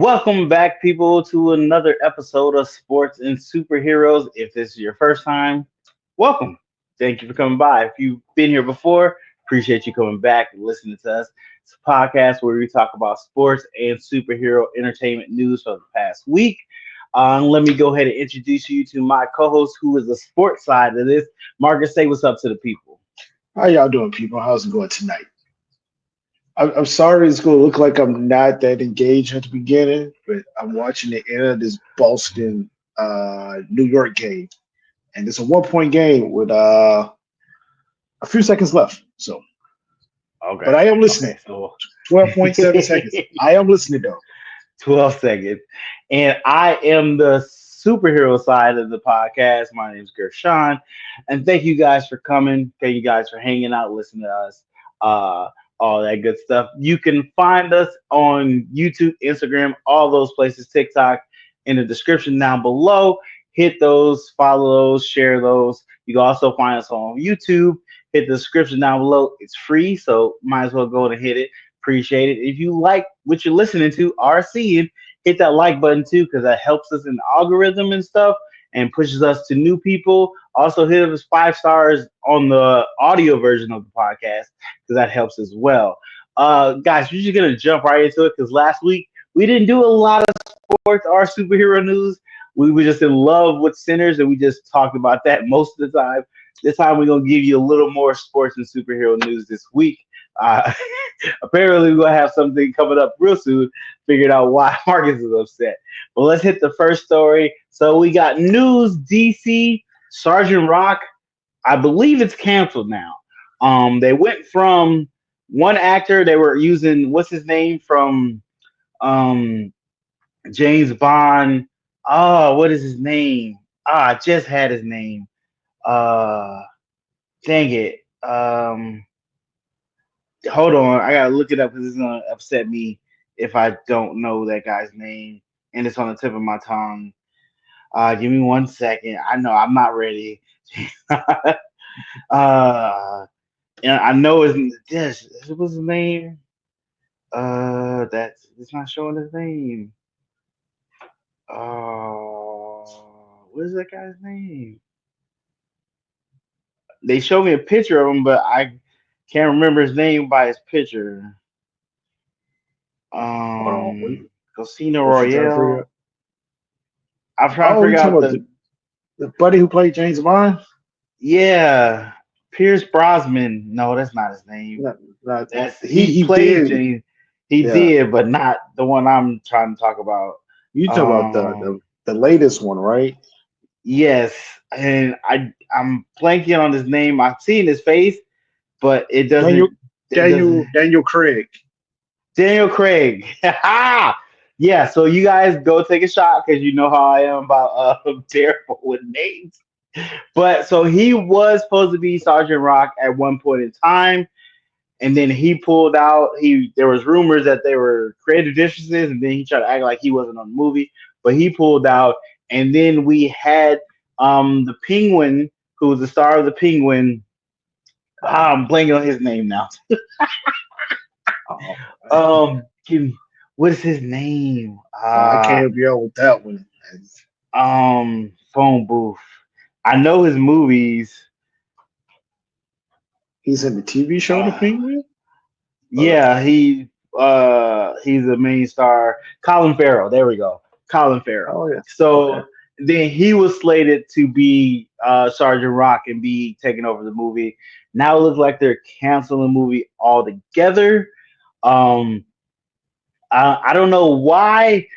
Welcome back, people, to another episode of Sports and Superheroes. If this is your first time, welcome. Thank you for coming by. If you've been here before, appreciate you coming back and listening to us. It's a podcast where we talk about sports and superhero entertainment news for the past week. Let me go ahead and introduce you to my co-host, who is the sports side of this. Marcus, say what's up to the people. How y'all doing, people? How's it going tonight? I'm sorry it's going to look like I'm not that engaged at the beginning, but I'm watching the end of this Boston New York game, and it's a 1 point game with a few seconds left. So, Okay. but I am listening. Okay. So 12.7 seconds. I am listening though. 12 seconds. And I am the superhero side of the podcast. My name is Gershon. And thank you guys for coming. Thank you guys for hanging out, listening to us, all that good stuff. You can find us on YouTube, Instagram, all those places, TikTok, in the description down below. Hit those, follow those, share those. You can also find us on YouTube. Hit the description down below. It's free, so might as well go and hit it. Appreciate it. If you like what you're listening to or seeing, hit that like button too, because that helps us in the algorithm and stuff and pushes us to new people. Also, hit us 5 stars on the audio version of the podcast because that helps as well. Guys, we're just gonna jump right into it because last week we didn't do a lot of sports or superhero news. We were just in love with Sinners, and we just talked about that most of the time. This time, we're gonna give you a little more sports and superhero news this week. Uh, Apparently, we're gonna have something coming up real soon. Figured out why Marcus is upset. But let's hit the first story. So we got news: DC Sergeant Rock. I believe it's canceled now. They went from one actor. They were using what's his name from um James Bond. Oh, what is his name? I just had his name. Uh, Dang it. Hold on, I gotta look it up because it's gonna upset me if I don't know that guy's name and it's on the tip of my tongue. Give me 1 second. I know I'm not ready. And I know it's this. What's his name? That's it's not showing his name. What is that guy's name? They showed me a picture of him, but I can't remember his name by his picture. Hold on. Wait, Casino what you trying to figure Royale. out? I'm trying to Oh, figure you talking out about the buddy who played James Bond? yeah, Pierce Brosnan. No, that's not his name. Not, not, That's he he played did. James. He Yeah. did, but not the one I'm trying to talk about. You talk about Um, the latest one, right? yes, and I'm blanking on his name. I've seen his face, but it Daniel doesn't. It Daniel doesn't. Daniel Craig. Daniel Craig. Yeah, so you guys go take a shot because you know how I am about terrible with names. But so he was supposed to be Sergeant Rock at one point in time, and then he pulled out. He There was rumors that they were creative differences, and then he tried to act like he wasn't on the movie, but he pulled out. And then we had the Penguin, who was the star of the Penguin. I'm blanking on his name now. Oh, Give me what is his name? I can't help you out with that one. Phone booth. I know his movies. He's in the TV show The Uh, Penguin. yeah, he's the main star. Colin Farrell. There we go. Colin Farrell. Oh yeah. Okay. So then he was slated to be Sergeant Rock and be taking over the movie. Now it looks like they're canceling the movie altogether. Um, I don't know why.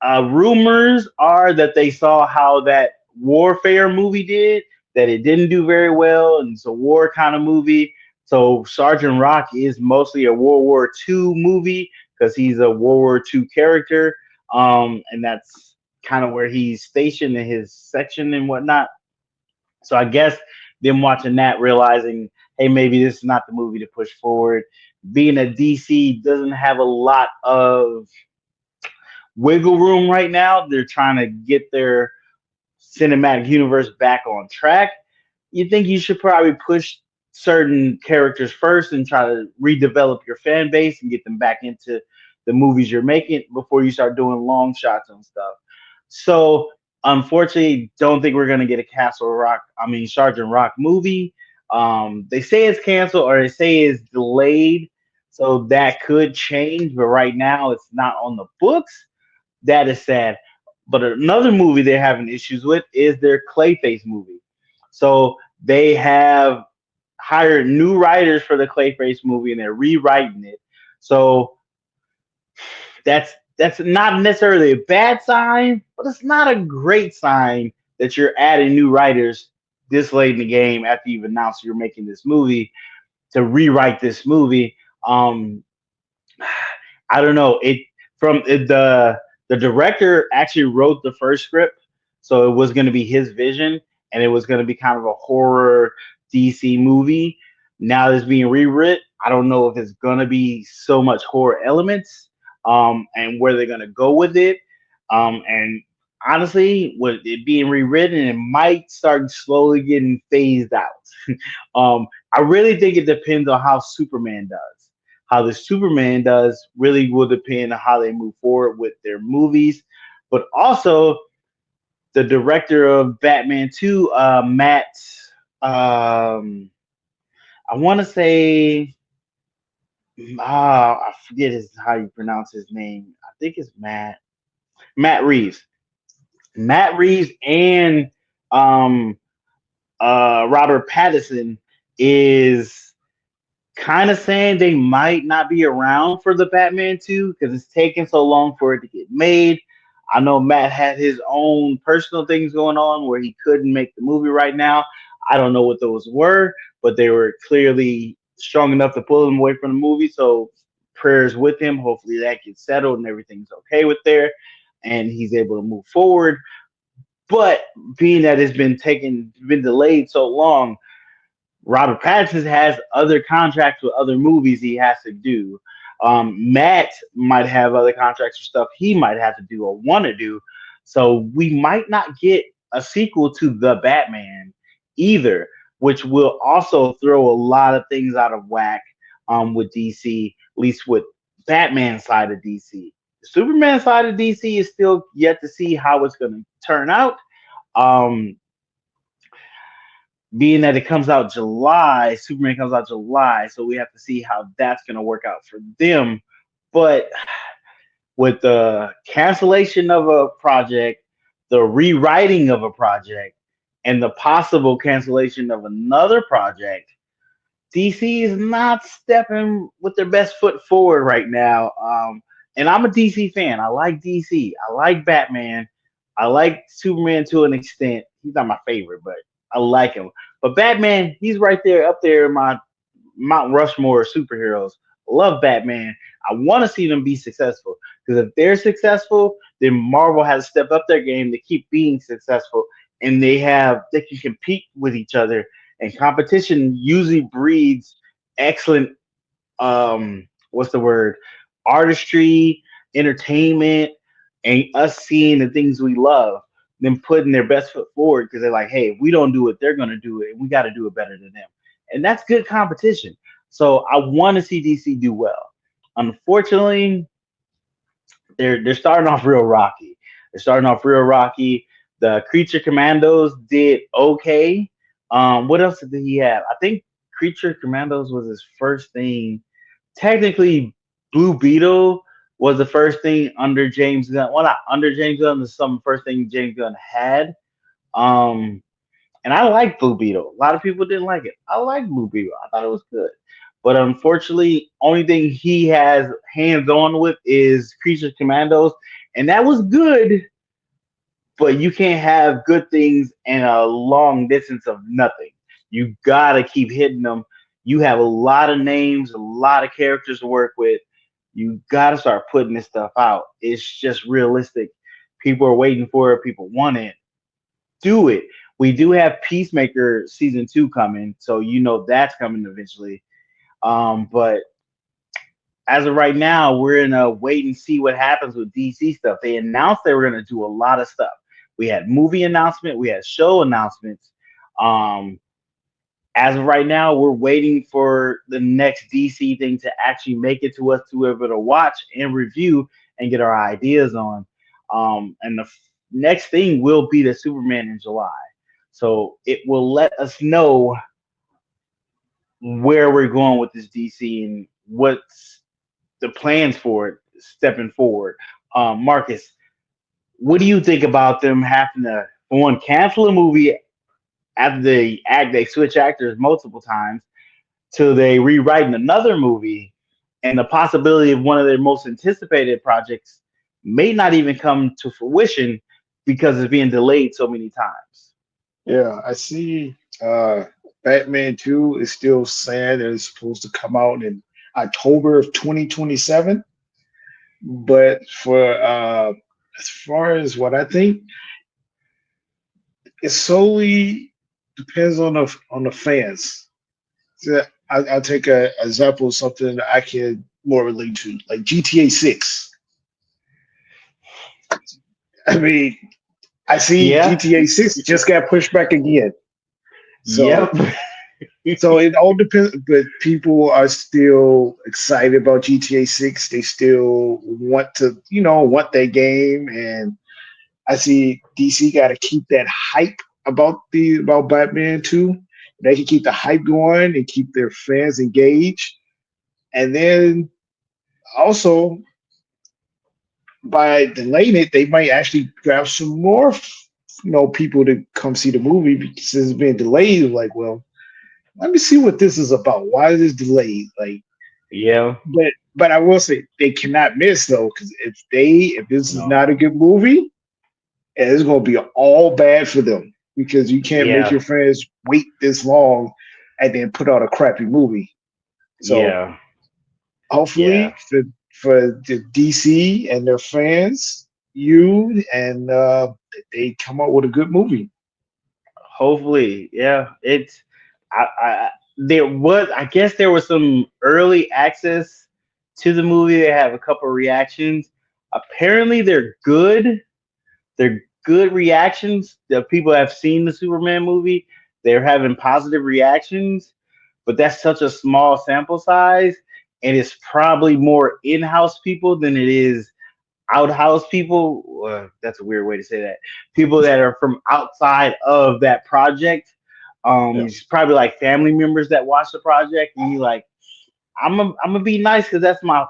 Rumors are that they saw how that Warfare movie did, that it didn't do very well, and it's a war kind of movie. So Sergeant Rock is mostly a World War II movie because he's a World War II character, and that's kind of where he's stationed in his section and whatnot. So I guess them watching that, realizing, hey, maybe this is not the movie to push forward. Being a DC doesn't have a lot of wiggle room right now. They're trying to get their cinematic universe back on track. You think you should probably push certain characters first and try to redevelop your fan base and get them back into the movies you're making before you start doing long shots and stuff. So unfortunately, don't think we're gonna get a Sergeant Rock movie. They say it's canceled or they say it's delayed, so that could change. But right now, it's not on the books. That is sad. But another movie they're having issues with is their Clayface movie. So they have hired new writers for the Clayface movie and they're rewriting it. So that's not necessarily a bad sign, but it's not a great sign that you're adding new writers this late in the game after you've announced you're making this movie to rewrite this movie. Um, I don't know. The director actually wrote the first script, so it was going to be his vision, and it was going to be kind of a horror DC movie. Now that it's being rewritten, I don't know if it's going to be so much horror elements, and where they're going to go with it. And honestly, with it being rewritten, it might start slowly getting phased out. I really think it depends on how Superman does. How the Superman does really will depend on how they move forward with their movies, but also the director of Batman 2, Matt. Um, I want to say, I forget how you pronounce his name. I think it's Matt Reeves. Matt Reeves and um, Robert Pattinson is kind of saying they might not be around for the Batman 2 because it's taking so long for it to get made. I know Matt had his own personal things going on where he couldn't make the movie right now. I don't know what those were, but they were clearly strong enough to pull him away from the movie. So prayers with him. Hopefully that gets settled and everything's okay with there and he's able to move forward. But being that it's been delayed so long, Robert Pattinson has other contracts with other movies he has to do. Matt might have other contracts for stuff he might have to do or want to do. So we might not get a sequel to The Batman either, which will also throw a lot of things out of whack with DC, at least with Batman side of DC. The Superman side of DC is still yet to see how it's going to turn out. Um, Being that it comes out July, Superman comes out July, so we have to see how that's going to work out for them. But with the cancellation of a project, the rewriting of a project, and the possible cancellation of another project, DC is not stepping with their best foot forward right now. And I'm a DC fan. I like DC. I like Batman. I like Superman to an extent. He's not my favorite, but I like him. But Batman, he's right there up there in my Mount Rushmore of superheroes. Love Batman. I want to see them be successful because if they're successful, then Marvel has to step up their game to keep being successful, and they can compete with each other. And competition usually breeds excellent what's the word, artistry, entertainment, and us seeing the things we love, them putting their best foot forward because they're like, hey, if we don't do it, they're gonna do it, and we got to do it better than them, and that's good competition. So I want to see DC do well. Unfortunately, they're starting off real rocky. They're starting off real rocky. The Creature Commandos did okay. What else did he have? I think Creature Commandos was his first thing. Technically, Blue Beetle was the first thing under James Gunn. Well, not under James Gunn. This is some first thing James Gunn had. Um, and I like Blue Beetle. A lot of people didn't like it. I like Blue Beetle. I thought it was good. But unfortunately, only thing he has hands on with is Creature Commandos, and that was good. But you can't have good things and a long distance of nothing. You gotta keep hitting them. You have a lot of names, a lot of characters to work with. You gotta start putting this stuff out. It's just realistic. People are waiting for it. People want it. Do it. We do have Peacemaker season 2 coming, so you know that's coming eventually. But as of right now, we're in a wait and see what happens with DC stuff. They announced they were going to do a lot of stuff. We had movie announcement, we had show announcements. Um, As of right now, we're waiting for the next DC thing to actually make it to us to be able to watch and review and get our ideas on. And the next thing will be the Superman in July. So it will let us know where we're going with this DC and what's the plans for it stepping forward. Marcus, what do you think about them having to, for one, cancel a movie after they switch actors multiple times till they rewriting another movie, and the possibility of one of their most anticipated projects may not even come to fruition because it's being delayed so many times. Yeah, I see. Batman 2 is still saying that it's supposed to come out in October of 2027. But for as far as what I think, it solely depends on the fans. So I'll take a example of something that I can more relate to, like GTA 6. I mean, I see Yeah. GTA 6 just got pushed back again. So Yep. so it all depends, but people are still excited about GTA 6. They still want to, want that game. And I see DC got to keep that hype about Batman 2. They can keep the hype going and keep their fans engaged. And then also by delaying it, they might actually grab some more, people to come see the movie because it's been delayed. Like, well, let me see what this is about. Why is this delayed? Like, Yeah. but I will say they cannot miss though, because if this is not a No. good movie, it's gonna be all bad for them because you can't make Yeah. your fans wait this long and then put out a crappy movie. So Yeah. Yeah. hopefully for the DC and their fans, you and they come out with a good movie. Hopefully. Yeah. It's there was, I guess there was some early access to the movie. They have a couple reactions. Apparently they're good. They're good reactions. The people have seen the Superman movie. They're having positive reactions, but that's such a small sample size, and it's probably more in-house people than it is outhouse people. That's a weird way to say that. People that are from outside of that project. Yeah. It's probably like family members that watch the project, and you like, I'm gonna be nice because that's my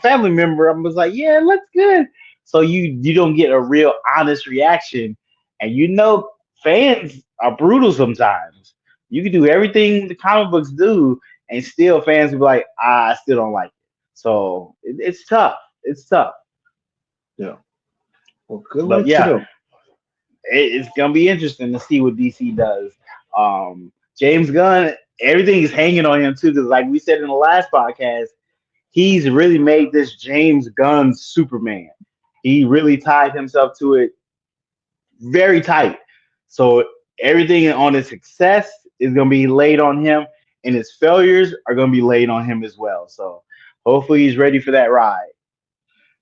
family member. I was like, yeah, it looks good. So you don't get a real honest reaction, and fans are brutal sometimes. You can do everything the comic books do, and still fans will be like, I still don't like it. So it's tough. It's tough. Yeah. Well, good But luck to yeah, them. it's gonna be interesting to see what DC does. James Gunn, everything is hanging on him too, because like we said in the last podcast, he's really made this James Gunn Superman. He really tied himself to it very tight. So everything on his success is going to be laid on him, and his failures are going to be laid on him as well. So hopefully he's ready for that ride.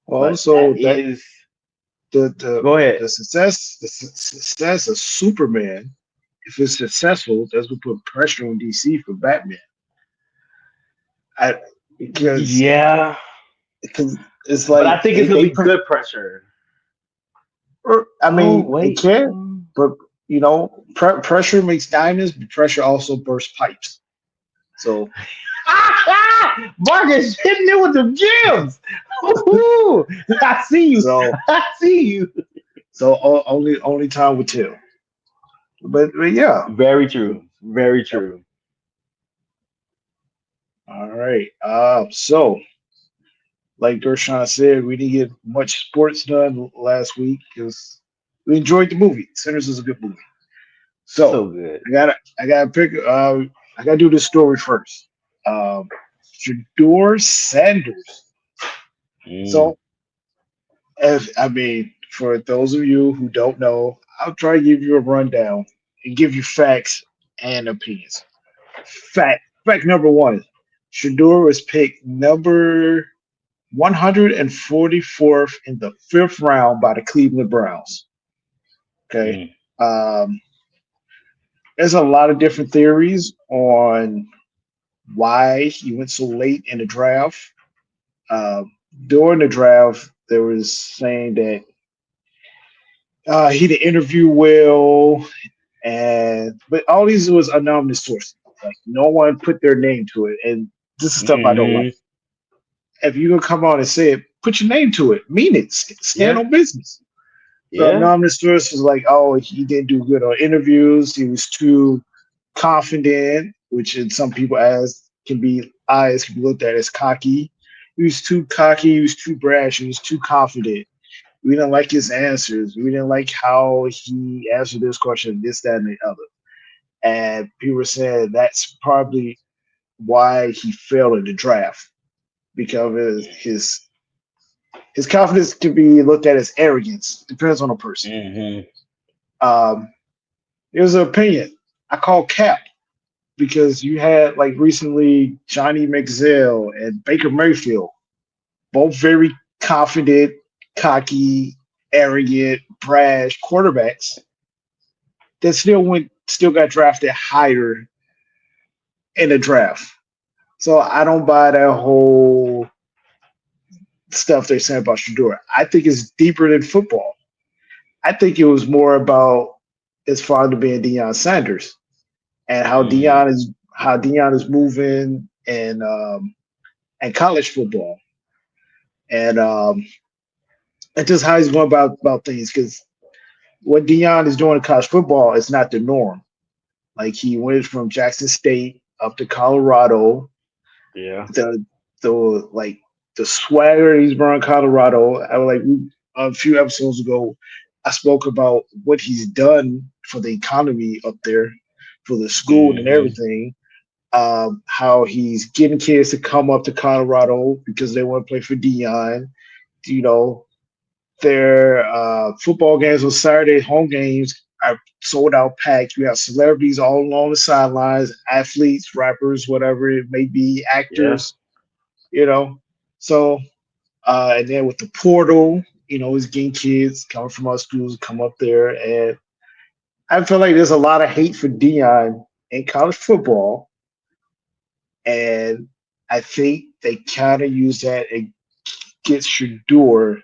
Well, But that also that is, the the go ahead. the success of Superman, if it's successful, that's gonna put pressure on DC for Batman. I, because Yeah, because it's but like I think it's going to be good pressure. I Oh, mean it wait. can, but pressure makes diamonds, but pressure also bursts pipes. So Marcus hitting it with the gems. Woo-hoo. I see you. so I see you. only time will tell. But yeah. Very true. Very Yep. true. All right. So like Gershon said, we didn't get much sports done last week because we enjoyed the movie. Sinners is a good movie. So So good. I gotta pick. I gotta do this story first. Um, Shedeur Sanders. Mm. So, as I mean, for those of you who don't know, I'll try to give you a rundown and give you facts and opinions. Fact number one: Shedeur was picked number 144th in the fifth round by the Cleveland Browns. Okay. Mm. Um, there's a lot of different theories on why he went so late in the draft. Uh, During the draft, there was saying that he didn't interview well, and but all these was anonymous sources. Like no one put their name to it, and this is stuff I don't like. Hmm. If you gonna come on and say it, put your name to it. Mean it. Stand Yeah. on business. The Yeah. anonymous source was like, oh, he didn't do good on interviews. He was too confident, which in some people as can be eyes can be looked at as cocky. He was too cocky. He was too brash. He was too confident. We didn't like his answers. We didn't like how he answered this question, this, that, and the other. And people were saying that's probably why he failed in the draft because his confidence can be looked at as arrogance. Depends on the person. Hmm. Um, Here's an opinion. I call cap because you had like recently Johnny McZell and Baker Mayfield, both very confident, cocky, arrogant, brash quarterbacks that still got drafted higher in the draft. So I don't buy that whole stuff they're saying about Shedeur. I think it's deeper than football. I think it was more about his father being Deion Sanders and Hmm. how Deion is moving and college football and just how he's going about things because what Deion is doing in college football is not the norm. Like he went from Jackson State up to Colorado. Yeah. The the like the swagger he's brought in Colorado. I was like a few episodes ago, I spoke about what he's done for the economy up there, for the school and Hmm. everything. How he's getting kids to come up to Colorado because they want to play for Dion. You know, their football games on Saturday, home games are sold out packed. You have celebrities all along the sidelines, athletes, rappers, whatever it may be, Yeah. actors, you know. So, and then with the portal, he's getting kids coming from our schools to come up there. And I feel like there's a lot of hate for Dion in college football. And I think they kind of use that against Shedeur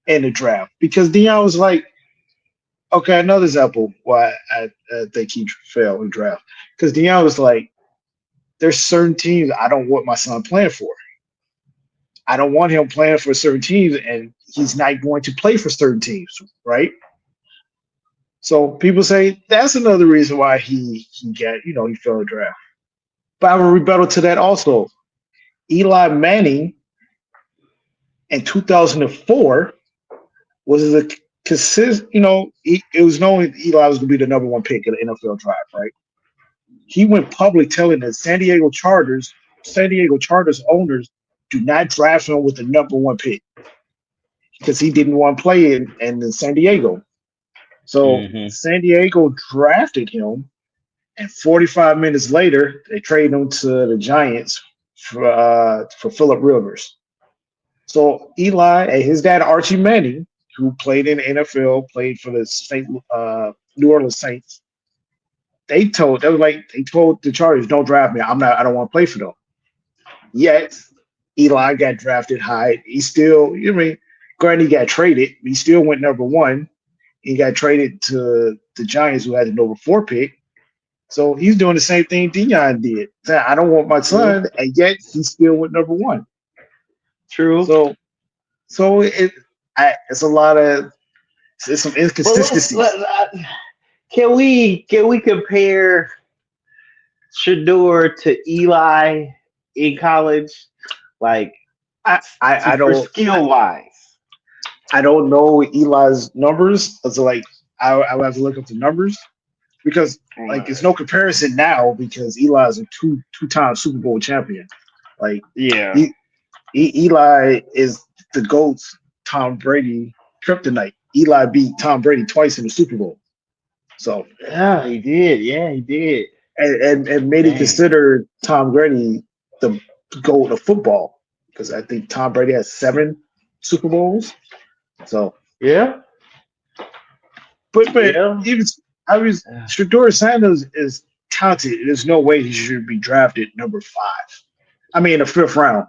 in the draft because Dion was like, okay, another example why I think he failed in draft because Dion was like, there's certain teams I don't want my son playing for. I don't want him playing for certain teams, and he's not going to play for certain teams, right? So people say that's another reason why he failed the draft. But I have a rebuttal to that also. Eli Manning in 2004 was a consistent, it was known Eli was going to be the number one pick in the NFL draft, right? He went public telling the San Diego Chargers owners do not draft him with the number one pick because he didn't want to play in San Diego. So Hmm. San Diego drafted him, and 45 minutes later, they traded him to the Giants for Philip Rivers. So Eli and his dad Archie Manning, who played in the NFL, played for the New Orleans Saints. They told the Chargers, don't draft me. I don't want to play for them. Yet Eli got drafted high. He still, granted he got traded, but he still went number one. He got traded to the Giants, who had the number four pick. So he's doing the same thing Dion did. Saying, I don't want my True. son, and yet he still went number one. True. So it's a lot of it's some Well, inconsistencies. can we compare Shador to Eli in college? Like I for don't skill wise. I don't know Eli's numbers. So like I would have to look up the numbers because like it's no comparison now because Eli is a two-time Super Bowl champion. Like Yeah. he, Eli is the GOAT's Tom Brady kryptonite. Eli beat Tom Brady twice in the Super Bowl. So Yeah, he did. Yeah, he did. and many Dang. consider Tom Brady the GOAT of football because I think Tom Brady has 7 Super Bowls. So Yeah. but Yeah. even I was Shedeur Sanders is talented. There's no way he should be drafted number 5. I mean, in the 5th round.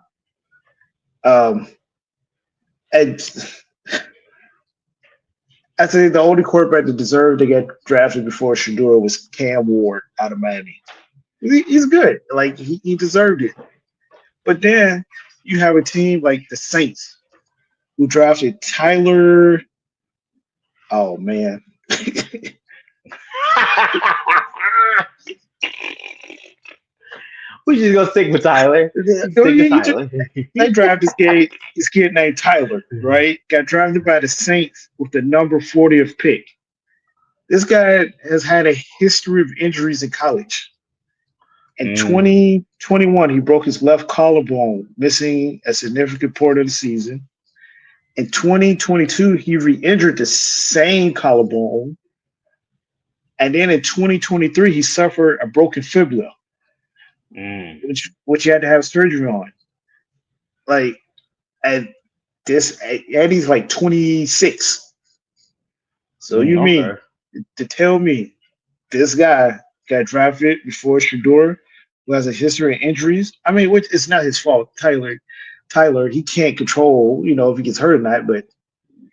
Um, and I think the only quarterback that deserved to get drafted before Shedeur was Cam Ward out of Miami. He's good. Like he deserved it. But then you have a team like the Saints who drafted Tyler. Oh man. We just gonna stick with Tyler. They drafted this kid named Tyler, right? Got drafted by the Saints with the number 40th pick. This guy has had a history of injuries in college. In 2021, he broke his left collarbone, missing a significant part of the season. In 2022, he re-injured the same collarbone. And then in 2023, he suffered a broken fibula, which he had to have surgery on. Like, and he's like 26. So you mean to tell me this guy got drafted before Shedeur, who has a history of injuries? I mean, which it's not his fault. Tyler, he can't control, if he gets hurt or not. But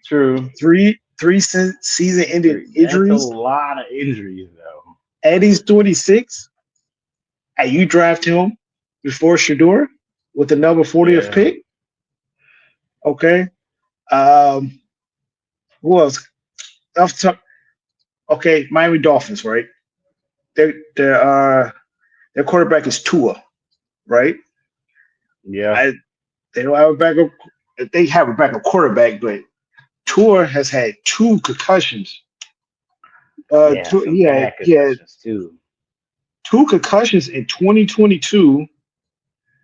true, three season-ending injuries. That's a lot of injuries, though. And he's 26, and you draft him before Shedeur with the number 40th pick. Okay. Who else? Okay, Miami Dolphins, right? Their quarterback is Tua, right? Yeah. They don't have a backup. They have a backup quarterback, but Tua has had 2 concussions. He had 2 concussions in 2022,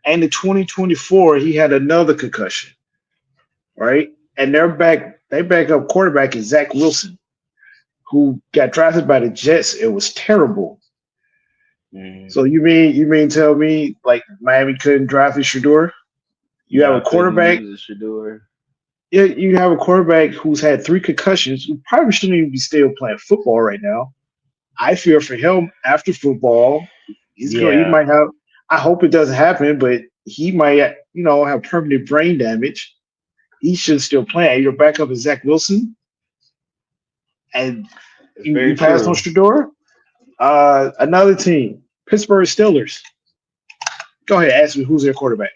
and in 2024 he had another concussion, right? And their backup quarterback is Zach Wilson, who got drafted by the Jets. It was terrible. So you mean tell me like Miami couldn't draft a Shedeur? You have a quarterback. Yeah, you have a quarterback who's had 3 concussions, who probably shouldn't even be still playing football right now. I fear for him after football. He might have. I hope it doesn't happen, but he might, have permanent brain damage. He should still play. Your backup is Zach Wilson, and you passed on Shedeur. Another team, Pittsburgh Steelers. Go ahead, ask me who's their quarterback.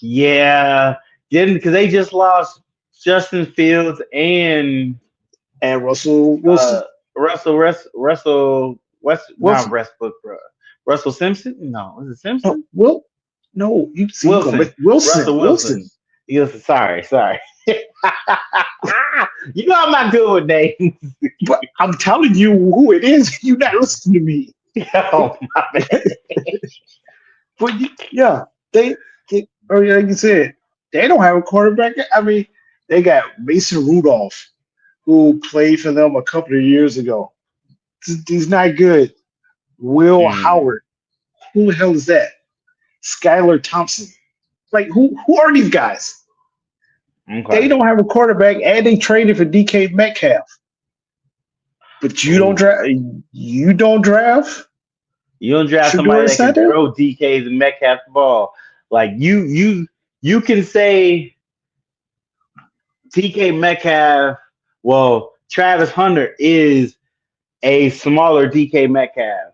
Yeah, because they just lost Justin Fields and Russell Wilson. Russell Simpson? No, was it Simpson? No, you see Wilson. Sorry. You know I'm not good with names. But I'm telling you who it is. You're not listening to me. Oh, my bad. But like you said, they don't have a quarterback. I mean, they got Mason Rudolph, who played for them a couple of years ago. He's not good. Will Howard. Who the hell is that? Skylar Thompson. Like, who are these guys? Okay. They don't have a quarterback, and they traded for DK Metcalf. But you don't draft. You don't draft. You don't draft somebody that can throw DK's and Metcalf the ball. Like you can say DK Metcalf. Well, Travis Hunter is a smaller DK Metcalf,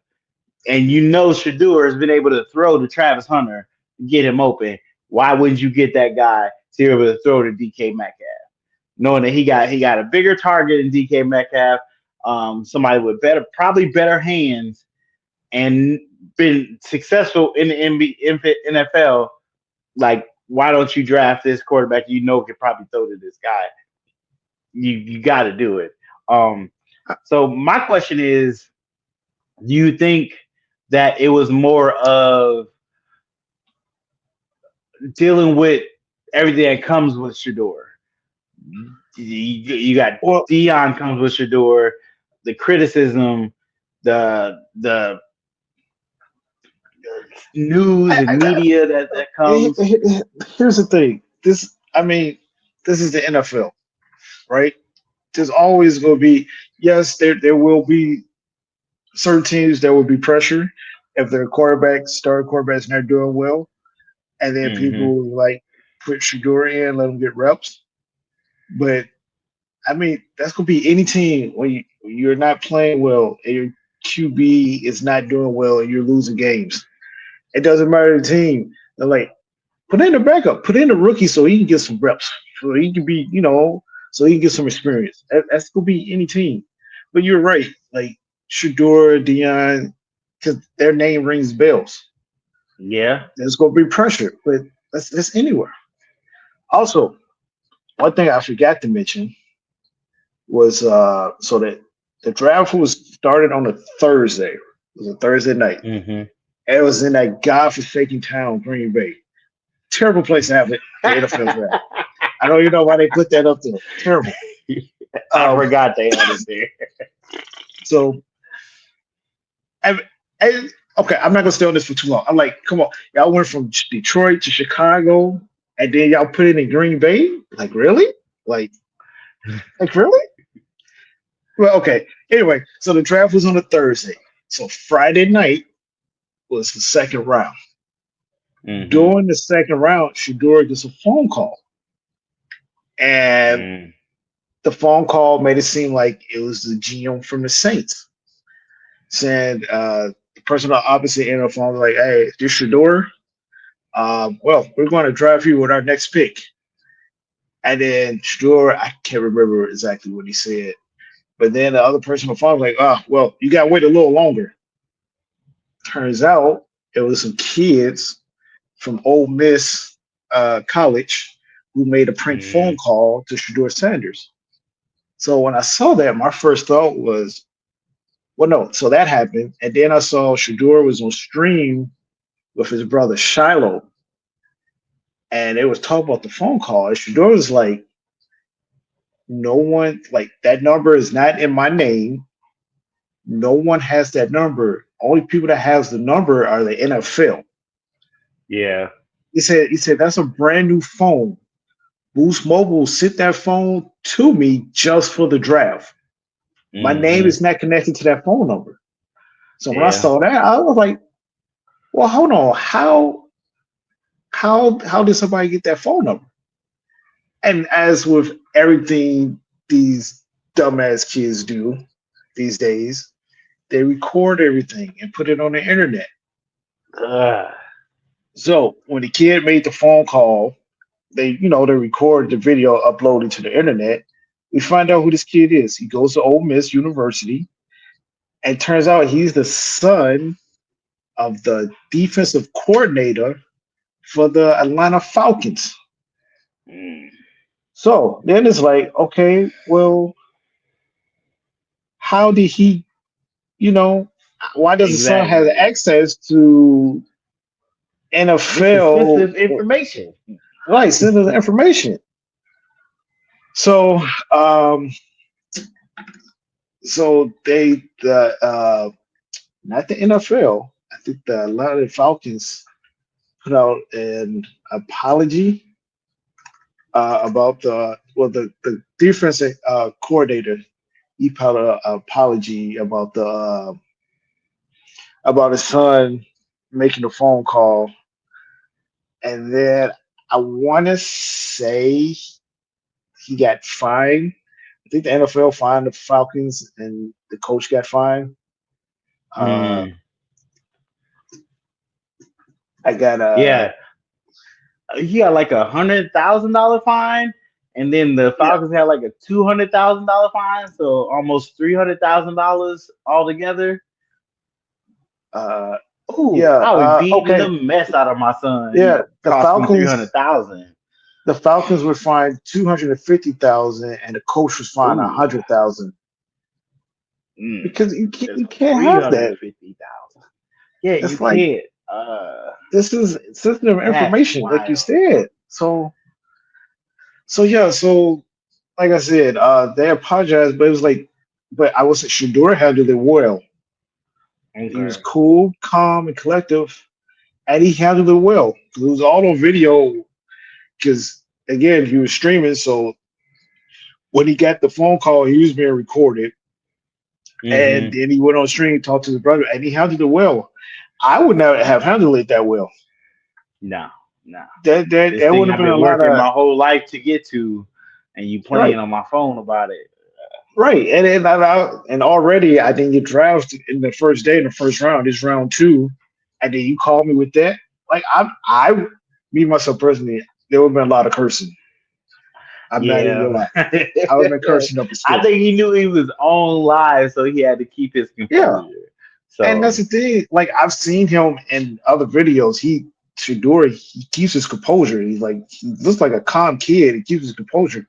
and Shedeur has been able to throw to Travis Hunter to get him open. Why wouldn't you get that guy to be able to throw to DK Metcalf, knowing that he got a bigger target than DK Metcalf, somebody with probably better hands, and been successful in the NFL? Like, why don't you draft this quarterback could probably throw to this guy? You got to do it. So my question is, do you think that it was more of dealing with everything that comes with Shedeur? You got Dion comes with Shedeur, the criticism, the news and media that comes. Here's the thing. This is the NFL, right? There's always going to be, yes, there will be certain teams there will be pressure if their starting quarterback's not doing well, and then Hmm. people like put Shedeur in, let him get reps. But I mean, that's gonna be any team when you're not playing well and your QB is not doing well and you're losing games. It doesn't matter the team. They're like, put in the backup, put in the rookie so he can get some reps, so he can be, so he can get some experience. That's gonna be any team. But you're right, like Shador, Dion, because their name rings bells. Yeah. There's gonna be pressure, but that's anywhere. Also, one thing I forgot to mention was so that the draft was started on a Thursday. It was a Thursday night. Hmm. And it was in that godforsaken town, Green Bay. Terrible place to have it, the NFL draft. I don't even know why they put that up there. Terrible. I Um, forgot they had it there. so, I, okay, I'm not gonna stay on this for too long. I'm like, come on, y'all went from Detroit to Chicago, and then y'all put it in Green Bay. Like, really? Like, like really? Well, okay. Anyway, so the draft was on a Thursday. So Friday night was the second round. Hmm. During the second round, Shador gets a phone call, and Mm. the phone call made it seem like it was the GM from the Saints saying the person on the opposite end of the phone was like, "Hey, this Shador. Well, we're going to draft you with our next pick." And then Shador, I can't remember exactly what he said, but then the other person on the phone was like, "Oh, well, you got to wait a little longer." Turns out it was some kids from Ole Miss College who made a prank phone Mm. call to Shedeur Sanders. So when I saw that, my first thought was, well, no. So that happened, and then I saw Shedeur was on stream with his brother Shiloh, and they was talking about the phone call. And Shedeur was like, "No one like that number is not in my name. No one has that number. Only people that has the number are the NFL." Yeah. He said that's a brand new phone. Boost Mobile sent that phone to me just for the draft. My name Hmm. is not connected to that phone number. So when I Yeah. saw that, I was like, well, hold on. How did somebody get that phone number? And as with everything these dumbass kids do these days, they record everything and put it on the internet. Ugh. So when the kid made the phone call, they record the video uploaded to the internet. We find out who this kid is. He goes to Ole Miss University, and turns out he's the son of the defensive coordinator for the Atlanta Falcons. Mm. So then it's like, okay, well, how did he, you know, why does the son have Exactly. access to This is NFL, sensitive information. right, sensitive information? So, um, so not the NFL, I think the Atlanta Falcons put out an apology about the defensive coordinator. He put out an apology about his son making a phone call, and then I want to say he got fined. I think the NFL fined the Falcons, and the coach got fined. Uh, Mm. I got Yeah. He got like $100,000 fine, and then the yeah, Falcons had like a $200,000 fine, so almost $300,000 altogether. Uh, Ooh, yeah. I was beating the Okay, mess out of my son. yeah. He cost me 300,000. The Falcons were fined 250,000, and the coach was fined a Ooh, 100,000 mm, because you can't three have hundred that. fifty thousand. Yeah, you It's like can't. this is sensitive That's information, like you wild. said. So yeah, so like I said, they apologized, but it was like, but I was Shador handled it well. He was Okay. cool, calm, and collective, and he handled it well. It was all on video because again, he was streaming. So when he got the phone call, he was being recorded, And Mm-hmm. then he went on stream, talked to his brother, and he handled it well. I would not have handled it that well. No, no. This That would thing have I've been a been lot working of my whole life to get to, and you right, playing on my phone about it. right, and already I didn't get drafted in the first day in the first round. This round two, and then you call me with that. Like me myself personally, there would have been a lot of cursing. I'm not even Yeah. gonna lie. I would have been cursing up a I storm. think he knew he was on live, so he had to keep his Yeah, composure. and that's So the thing. Like I've seen him in other videos. Shedeur, he keeps his composure. He looks like a calm kid. He keeps his composure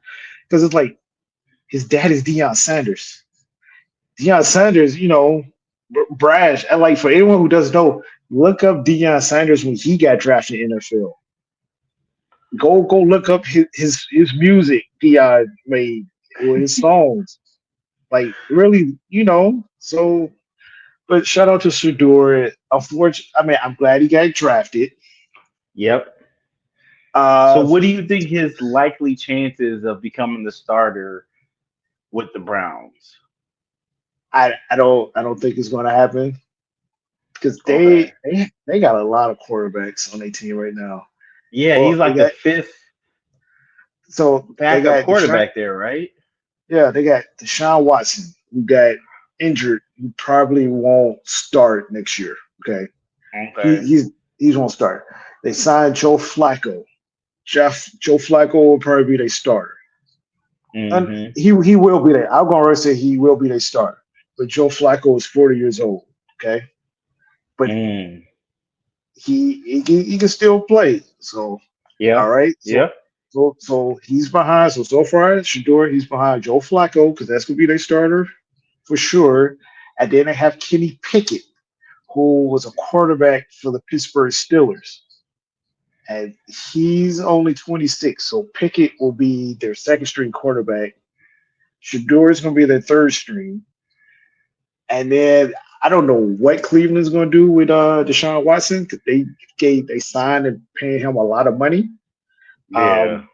because it's like his dad is Deion Sanders. Deion Sanders, brash. And like for anyone who doesn't know, look up Deion Sanders when he got drafted in the NFL. Go look up his music Deion made or his songs. Like really, So, but shout out to Shedeur. Unfortunately, I mean, I'm glad he got drafted. yep. So Uh, what do you think his likely chances of becoming the starter with the Browns? I don't think it's going to happen because Okay. they got a lot of quarterbacks on their team right now. Yeah, he's Well, like the fifth they backup got quarterback there, right? they got Deshaun Watson who got injured. Who probably won't start next year. Okay, he Okay. he's won't start. They signed Joe Flacco. Joe Flacco will probably be their starter. And Mm-hmm. he will be there. I'm going to say he will be their starter. But Joe Flacco is 40 years old. Okay, but Mm. he can still play. So all Yep. right. So Yep. he's behind. So far, Shedeur, he's behind Joe Flacco because that's gonna be their starter for sure. And then they have Kenny Pickett, who was a quarterback for the Pittsburgh Steelers. And he's only 26. So Pickett will be their second string quarterback. Shedeur is gonna be their third string. And then I don't know what Cleveland's gonna do with Deshaun Watson because they signed and paying him a lot of money. Yeah. Um,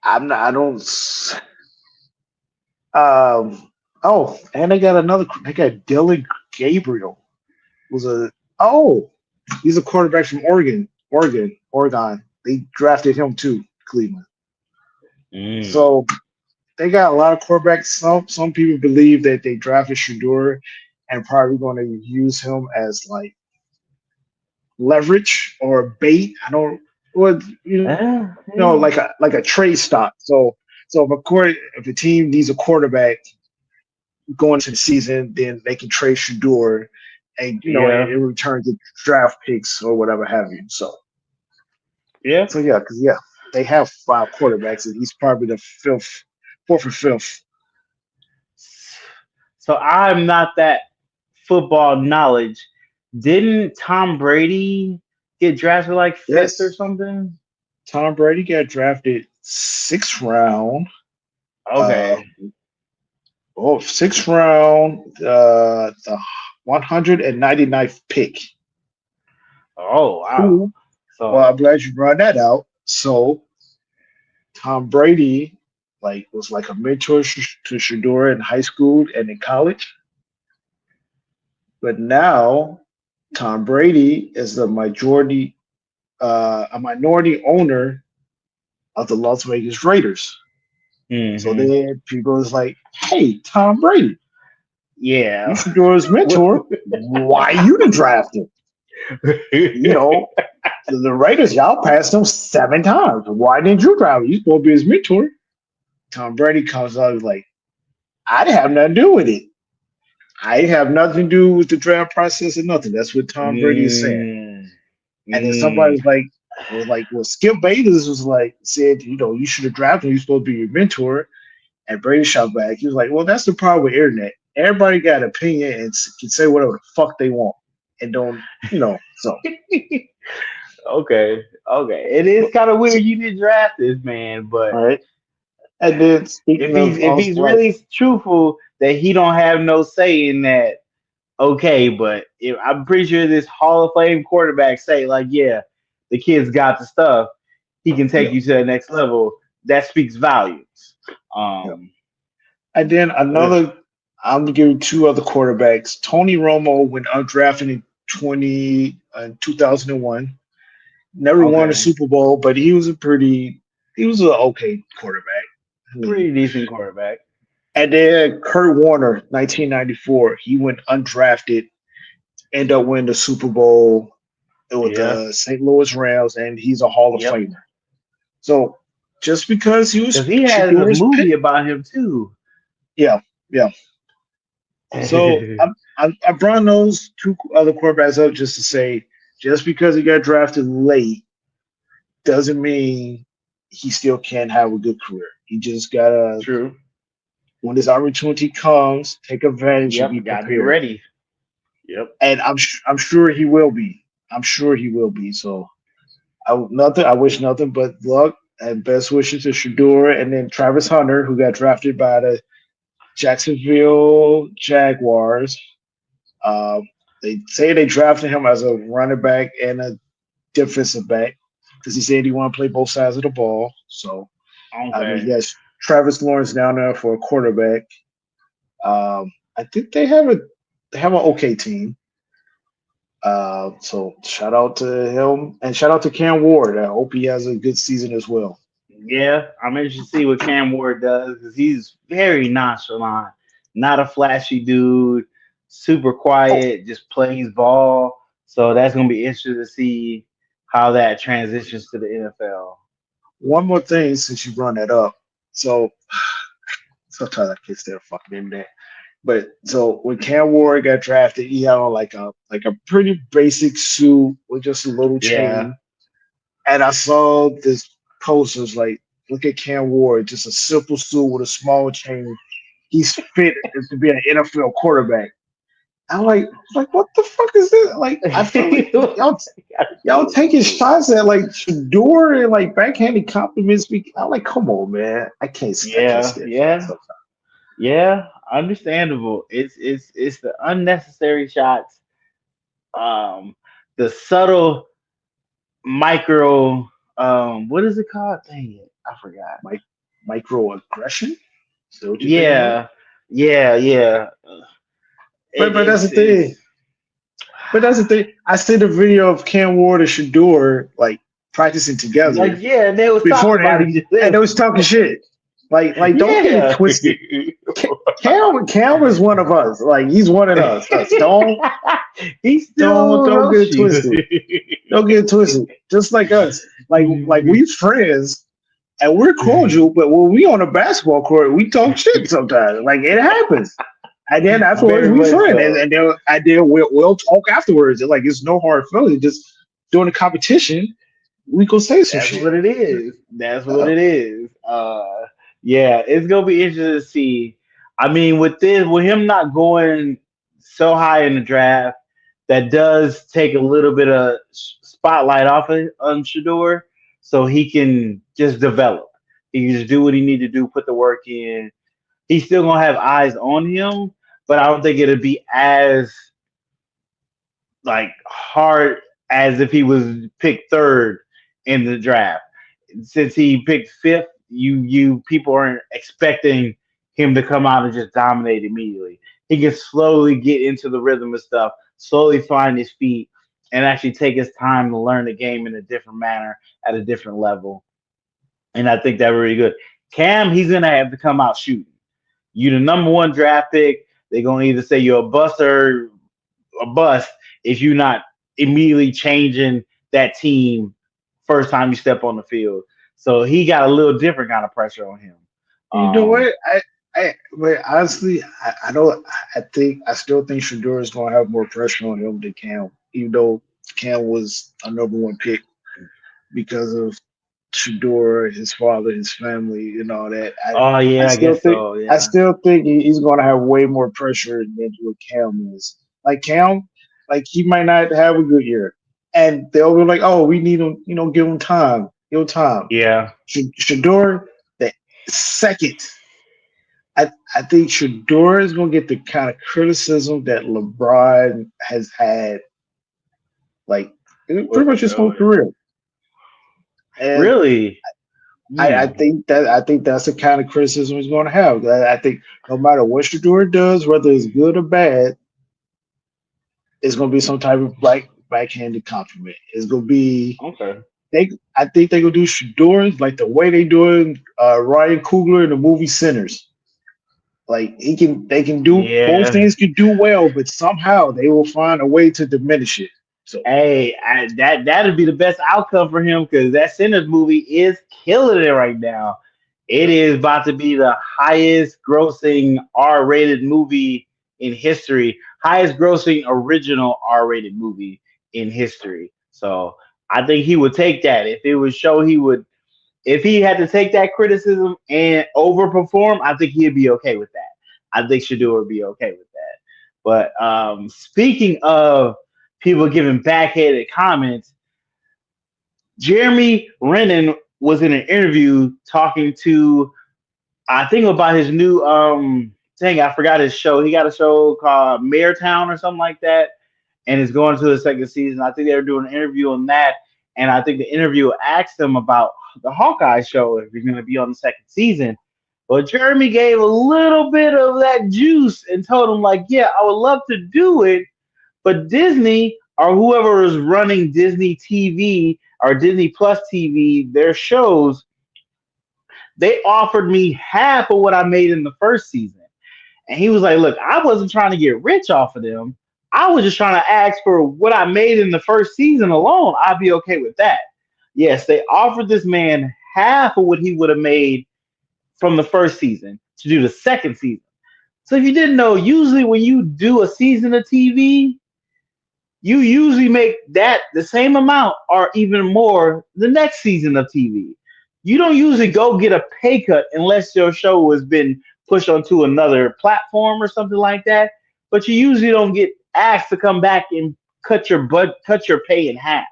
I'm not. I don't. Oh, and they got another. They got Dylan Gabriel. Was a oh, he's a quarterback from Oregon. They drafted him too, Cleveland. Mm. So they got a lot of quarterbacks. Some people believe that they drafted Shedeur and probably going to use him as like leverage or bait. I don't. Well, Yeah. like a trade stock. So if a team needs a quarterback going into the season, then they can trade Shedeur, and Yeah. in return to draft picks or whatever have you. Yeah. So yeah, because they have five quarterbacks, and he's probably the fourth or fifth. So I'm not that football knowledge. Didn't Tom Brady get drafted like fifth or Yes, something? Tom Brady got drafted sixth round. Uh, Okay. sixth round, the 199th pick. Oh wow. Who? Well, So I'm glad you brought that out. So Tom Brady was like a mentor to Shedeur in high school and in college, but now Tom Brady is a minority owner of the Las Vegas Raiders. So hmm then people is like, "Hey, Tom Brady, you yeah. Shedeur's mentor. Why you the draft him? You know, the Raiders, y'all passed him 7 times. Why didn't you draft him? You supposed to be his mentor." Tom Brady comes out like, "I didn't have nothing to do with it. I have nothing to do with the draft process or nothing." That's what Tom Brady is saying. mm, And then somebody mm. well, Skip Bayless was like, said, you should have drafted him. You're supposed to be your mentor. And Brady shot back. He was like, well, that's the problem with internet. Everybody got an opinion and can say whatever the fuck they want. And don't, so. Okay. Okay. It is kind of so weird you did draft this man, but all right. And then if speaking he's of, if also he's like, really truthful that he don't have no say in that, okay. But if, I'm pretty sure this Hall of Fame quarterback say like, yeah, the kid's got the stuff. He can take yeah, you to the next level. That speaks volumes. yeah. Um, And then ugh. I'm gonna give you two other quarterbacks. Tony Romo went undrafted in 2001. Never won a Okay. Super Bowl, but he was an okay quarterback. I mean, Pretty decent quarterback. and then Kurt Warner, 1994. He went undrafted, ended up winning the Super Bowl with Yeah. the St. Louis Rams, and he's a Hall of Yep. Famer. So just because he Because was he has a Shador's pick, movie about him too. yeah, yeah. So I brought those two other quarterbacks up just to say, just because he got drafted late doesn't mean he still can't have a good career. He just gotta, True. when his opportunity comes, take advantage and be Yep. Got to be prepared. ready. Yep. And I'm sure he will be. I'm sure he will be. So nothing. I wish nothing but luck and best wishes to Shedeur and then Travis Hunter, who got drafted by the Jacksonville Jaguars. Uh, they say they drafted him as a running back and a defensive back because he said he want to play both sides of the ball. So I mean, Okay. yes, Travis Lawrence down there for a quarterback. I think they have an okay team. So shout out to him and shout out to Cam Ward. I hope he has a good season as well. Yeah, I'm interested to see what Cam Ward does because he's very nonchalant, not a flashy dude, super Oh, quiet, just plays ball. So that's gonna be interesting to see how that transitions to the NFL. one more thing since you brought that up. So sometimes I can't stay fucking in there. But so when Cam Ward got drafted, he had on like a pretty basic suit with just a little Yeah. chain. And I saw this post. It was like, look at Cam Ward, just a simple suit with a small chain. He's fit to be an NFL quarterback. I'm like, what the fuck is this? Like, I feel like y'all taking shots at like Shedeur and like backhanded compliments. I'm like, come on, man. I can't Yeah, stand that yeah, sometimes. yeah. Understandable. It's the unnecessary shots, um, the subtle micro. What is it called? Dang it, I forgot. Like microaggression. Is that what you're thinking about? Yeah, yeah, yeah. But that's the thing. It's But that's the thing. I see the video of Cam Ward and Shedeur like practicing like, together yeah, they was before talking the about interview, each and other. they was talking shit. Like don't get it Yeah. twisted. Cam is one of us. Like he's one of us. Us. He still Don't get roast it you. twisted. Don't get it twisted. Just like us. Like we friends and we're cordial, but when we on a basketball court, we talk shit sometimes. Like it happens. And then afterwards, Very we much friends, so. and then we'll talk afterwards. Like it's no hard feeling. Just during the competition, we go say some That's shit. what it is. That's what Uh, it is. Yeah, it's gonna be interesting to see. I mean, with him not going so high in the draft, that does take a little bit of spotlight off of Shedeur, so he can just develop. He can just do what he need to do, put the work in. He's still gonna have eyes on him, but I don't think it'll be as like hard as if he was picked third in the draft. Since he picked fifth, you people aren't expecting him to come out and just dominate immediately. He can slowly get into the rhythm of stuff, slowly find his feet, and actually take his time to learn the game in a different manner at a different level. And I think that's really good. Cam, he's gonna have to come out shooting. You the number one draft pick. They're gonna either say you're a bust or a bust if you're not immediately changing that team first time you step on the field. So he got a little different kind of pressure on him. you know Um, what? But honestly, I don't. I still think Shador is going to have more pressure on him than Cam, even though Cam was a number one pick because of Shador, his father, his family, and all that. oh yeah, I guess so. I Yeah, still think he's going to have way more pressure than what Cam is. Like Cam, like he might not have a good year, and they'll be like, "Oh, we need him. Give him time. Give him time." yeah. Shador, the second, I think Shador is going to get the kind of criticism that LeBron has had, like pretty much his whole career. And Really? Yeah. I think that's the kind of criticism he's going to have. I think no matter what Shedeur does, whether it's good or bad, it's going to be some type of backhanded compliment. It's going to be Okay. they. I think they gonna do Shedeur like the way they doing Ryan Coogler in the movie Sinners. Like they can do both Yeah. things can do well, but somehow they will find a way to diminish it. So Hey, that'd be the best outcome for him because that Sinners movie is killing it right now. It yep. is about to be the highest grossing R-rated movie in history, highest grossing original R-rated movie in history. So I think he would take that if it would show he would. If he had to take that criticism and overperform, I think he'd be okay with that. I think Shador would be okay with that. But speaking of people giving backhanded comments, Jeremy Renner was in an interview talking to, I think about his new dang, I forgot his show. He got a show called Mayortown or something like that, and it's going to the second season. I think they were doing an interview on that, and I think the interviewer asked him about the Hawkeye show if he's going to be on the second season. Well, Jeremy gave a little bit of that juice and told him like, yeah, I would love to do it, but Disney or whoever is running Disney TV or Disney Plus TV, their shows, they offered me half of what I made in the first season. And he was like, look, I wasn't trying to get rich off of them. I was just trying to ask for what I made in the first season alone. I'd be okay with that. Yes, they offered this man half of what he would have made from the first season to do the second season. So if you didn't know, usually when you do a season of TV, you usually make that the same amount or even more the next season of TV. You don't usually go get a pay cut unless your show has been pushed onto another platform or something like that. But you usually don't get asked to come back and cut your pay in half.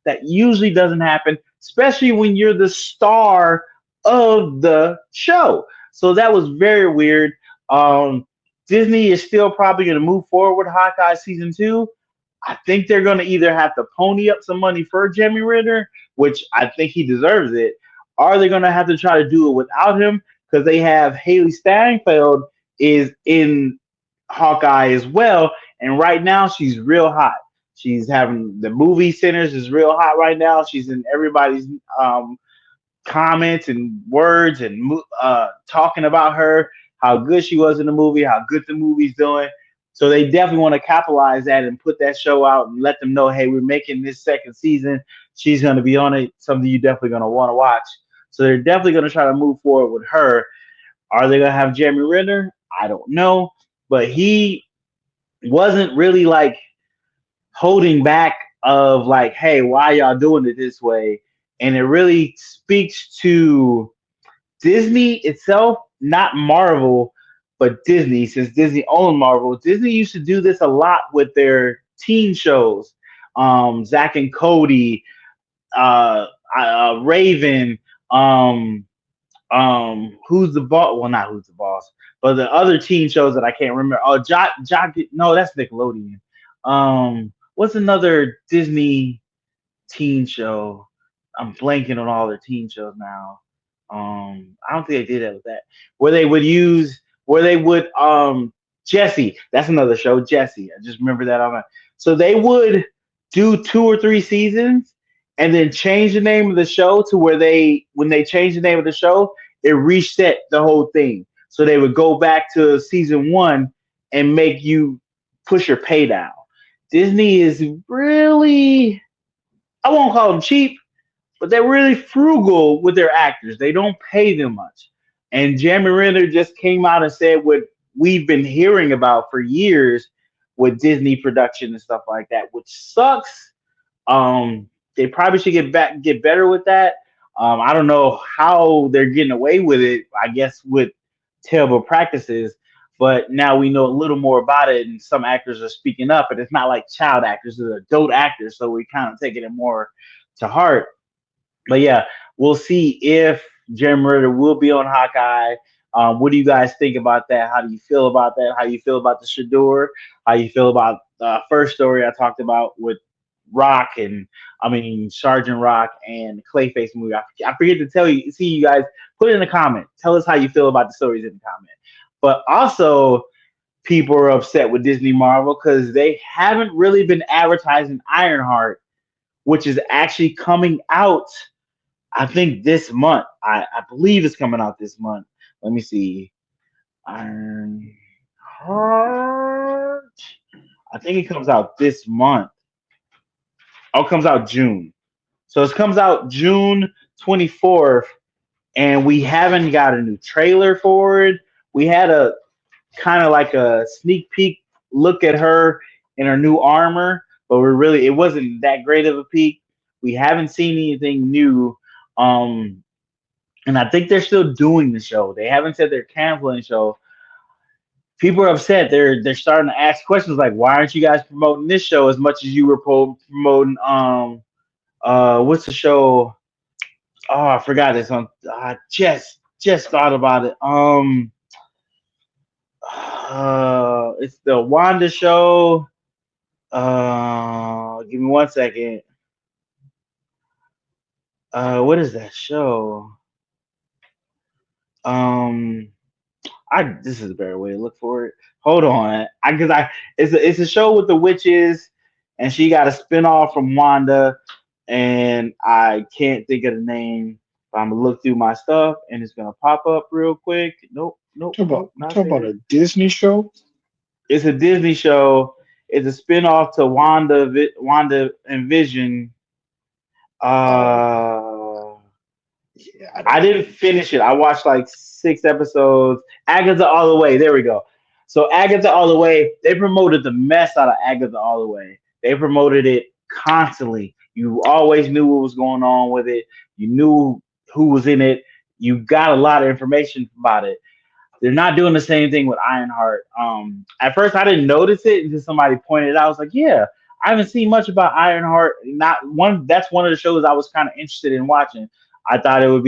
That usually doesn't happen, especially when you're the star of the show. So that was very weird. Um, Disney is still probably going to move forward with Hawkeye season two. I think they're going to either have to pony up some money for Jeremy Renner, which I think he deserves it, or they're going to have to try to do it without him because they have Haley Steinfeld is in Hawkeye as well, and right now she's real hot. She's having the movie centers is real hot right now. She's in everybody's comments and words and talking about her, how good she was in the movie, how good the movie's doing. So they definitely want to capitalize that and put that show out and let them know, hey, we're making this second season. She's going to be on it, something you're definitely going to want to watch. So they're definitely going to try to move forward with her. Are they going to have Jeremy Renner? I don't know. But he wasn't really like holding back of like, hey, why y'all doing it this way? And it really speaks to Disney itself, not Marvel, but Disney, since Disney owned Marvel. Disney used to do this a lot with their teen shows. Zach and Cody, Raven, um, who's the boss? Well, not who's the boss, but the other teen shows that I can't remember. Oh, no, that's Nickelodeon. What's another Disney teen show? I'm blanking on all their teen shows now. I don't think they did that with that. Where they would Jesse. That's another show, Jesse. I just remember that on my. So they would do two or three seasons and then change the name of the show to where when they changed the name of the show, it reset the whole thing. So they would go back to season one and make you push your pay down. Disney is really, I won't call them cheap, but they're really frugal with their actors. They don't pay them much. And Jeremy Renner just came out and said what we've been hearing about for years with Disney production and stuff like that, which sucks. They probably should get better with that. I don't know how they're getting away with it. I guess with terrible practices, but now we know a little more about it, and some actors are speaking up. And it's not like child actors; they're adult actors, so we kind of taking it more to heart. But yeah, we'll see if Jeremy Renner will be on Hawkeye. What do you guys think about that? How do you feel about that? How do you feel about the Shedeur? How you feel about the first story I talked about with Rock and I mean Sergeant Rock and Clayface movie. I forget to tell you. See you guys. Put it in the comment. Tell us how you feel about the stories in the comment. But also, people are upset with Disney Marvel because they haven't really been advertising Ironheart, which is actually coming out. I think this month. I believe it's coming out this month. Let me see. Ironheart. I think it comes out this month. Oh, it comes out June. So it comes out June 24th, and we haven't got a new trailer for it. We had a kind of like a sneak peek look at her in her new armor, but it wasn't that great of a peek. We haven't seen anything new. Um, and I think they're still doing the show. They haven't said they're canceling the show. People are upset. They're starting to ask questions like, why aren't you guys promoting this show as much as you were promoting what's the show? Oh, I forgot this one. I just thought about it. It's the Wanda show. Give me 1 second. What is that show? Um, I this is a better way to look for it. Hold on, it's a show with the witches, and she got a spinoff from Wanda, and I can't think of the name. But I'm gonna look through my stuff, and it's gonna pop up real quick. Nope, nope, nope, not Talk about there. a Disney show. It's a Disney show. It's a spinoff to Wanda and Vision. Oh, Uh, yeah, I I don't know. didn't finish it. I watched like 6 episodes. Agatha All the Way. There we go. So Agatha All the Way. They promoted the mess out of Agatha All the Way. They promoted it constantly. You always knew what was going on with it. You knew who was in it. You got a lot of information about it. They're not doing the same thing with Ironheart. At first, I didn't notice it until somebody pointed it out. I was like, "Yeah, I haven't seen much about Ironheart. Not one. That's one of the shows I was kind of interested in watching. I thought it would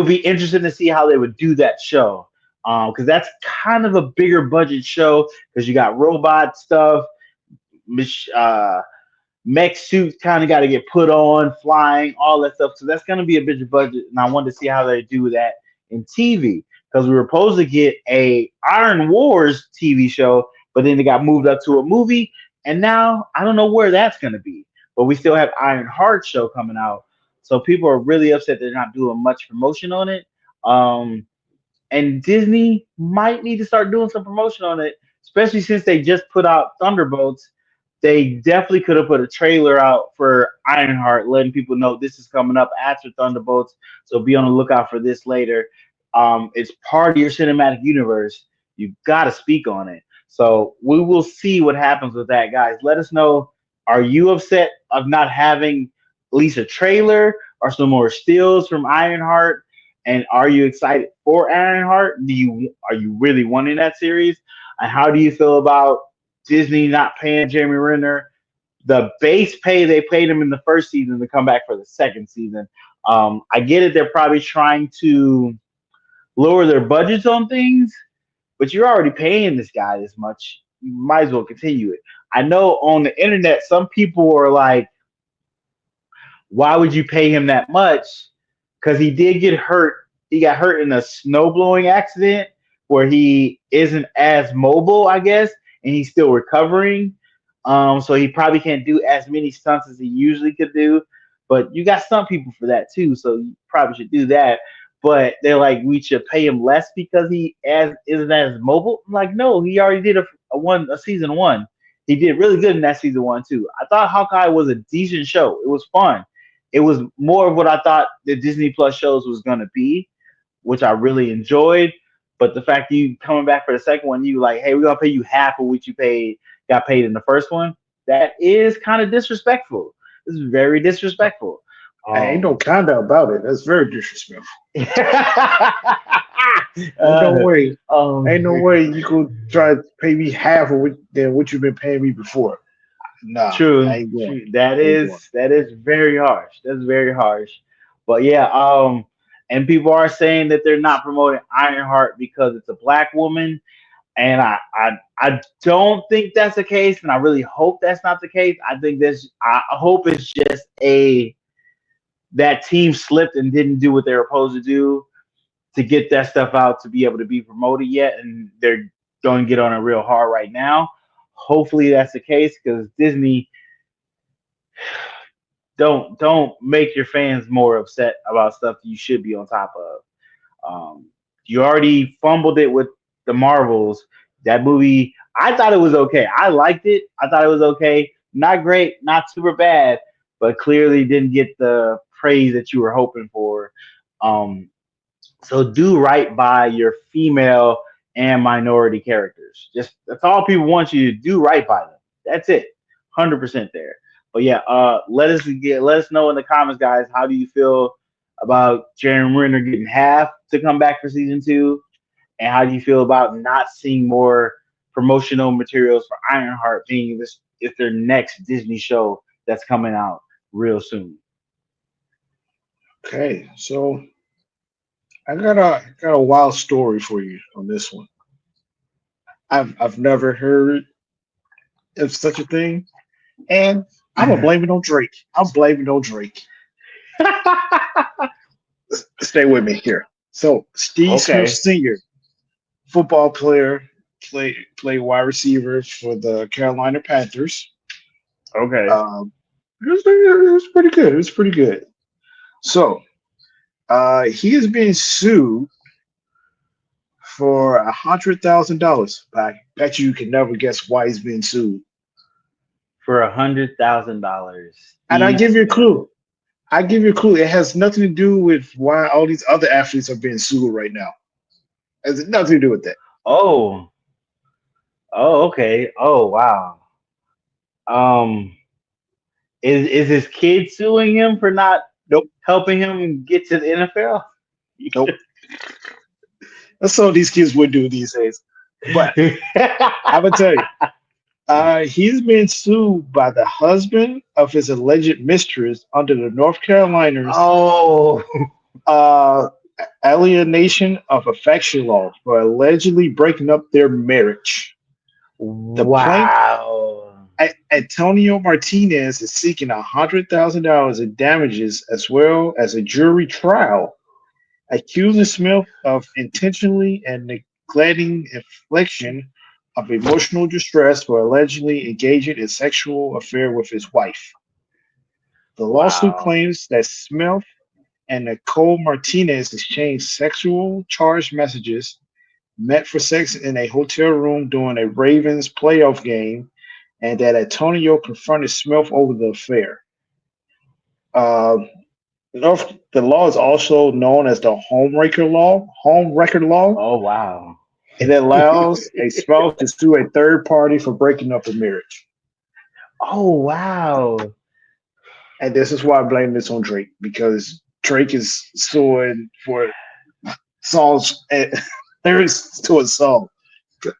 be interesting to see how they would do that show, because that's kind of a bigger budget show because you got robot stuff, uh, mech suits kind of got to get put on, flying, all that stuff. So that's going to be a bigger budget, and I wanted to see how they do that in TV because we were supposed to get a Iron Wars TV show, but then it got moved up to a movie, and now I don't know where that's going to be. But we still have Iron Heart show coming out, so people are really upset they're not doing much promotion on it. Um, and Disney might need to start doing some promotion on it, especially since they just put out Thunderbolts. They definitely could have put a trailer out for Ironheart, letting people know this is coming up after Thunderbolts. So be on the lookout for this later. It's part of your cinematic universe. You got to speak on it. So we will see what happens with that, guys. Let us know. Are you upset of not having at least a trailer or some more stills from Ironheart? And are you excited for Ironheart? Are you really wanting that series? And how do you feel about Disney not paying Jeremy Renner the base pay they paid him in the first season to come back for the second season? I get it; they're probably trying to lower their budgets on things, but you're already paying this guy this much. You might as well continue it. I know on the internet, some people are like, why would you pay him that much? Because he did get hurt. He got hurt in a snow blowing accident where he isn't as mobile, I guess, and he's still recovering. So he probably can't do as many stunts as he usually could do. But you got stunt people for that too, so you probably should do that. But they're like, we should pay him less because he isn't as mobile. I'm like, no, he already did a season one. He did really good in that season one too. I thought Hawkeye was a decent show. It was fun. It was more of what I thought the Disney Plus shows was gonna be, which I really enjoyed. But the fact that you coming back for the second one, you like, hey, we're gonna pay you half of what you got paid in the first one. That is kind of disrespectful. This is very disrespectful. Ain't no Um, kinda about it. That's very disrespectful. Ain't no uh, way. Ain't no um, way you could try to pay me half of what you've been paying me before. Nah, I true, ain't going. true. That I ain't going. is very harsh. That's very harsh. But yeah, and people are saying that they're not promoting Ironheart because it's a black woman. And I don't think that's the case, and I really hope that's not the case. I think this. I hope it's just a that team slipped and didn't do what they were supposed to do to get that stuff out to be able to be promoted yet, and they're going to get on it real hard right now. Hopefully that's the case because Disney don't make your fans more upset about stuff that you should be on top of. You already fumbled it with the Marvels. That movie, I thought it was okay. I liked it. I thought it was okay. Not great, not super bad, but clearly didn't get the praise that you were hoping for. Um, so do right by your female and minority characters. Just that's all people want you to do right by them. That's it. 100% there. But yeah, let us know in the comments, guys. How do you feel about Jeremy Renner getting half to come back for season two? And how do you feel about not seeing more promotional materials for Ironheart being this if their next Disney show that's coming out real soon? Okay, so I got a wild story for you on this one. I've never heard of such a thing, and I'm gonna blame it on Drake. I'm blaming it on Drake. Stay with me here. So Steve Smith Okay. Sr., football player, play wide receiver for the Carolina Panthers. Okay. It was pretty good. It was pretty good. So he is being sued for $100,000. I bet you can never guess why he's being sued. For $100,000. And I Steve give you a Smith. clue. I give you a clue. It has nothing to do with why all these other athletes are being sued right now. It has nothing to do with that. Oh. Oh, okay. Oh, wow. Um, is his kid suing him for not Nope. helping him get to the NFL? Nope. That's all these kids would do these days. But I'm gonna tell you, he's been sued by the husband of his alleged mistress under the North Carolina's Oh, uh, alienation of affection law for allegedly breaking up their marriage. The plaintiff, wow. Antonio Martinez, is seeking $100,000 in damages as well as a jury trial, accusing Smith of intentionally and neglecting infliction of emotional distress for allegedly engaging in sexual affair with his wife. The lawsuit Wow. claims that Smith and Nicole Martinez exchanged sexual charged messages, met for sex in a hotel room during a Ravens playoff game, and that Antonio confronted Smith over the affair. Uh, the law is also known as the home record law. Oh, wow. It allows a spouse to sue a third party for breaking up a marriage. Oh, wow. And this is why I blame this on Drake, because Drake is suing for songs lyrics to a song.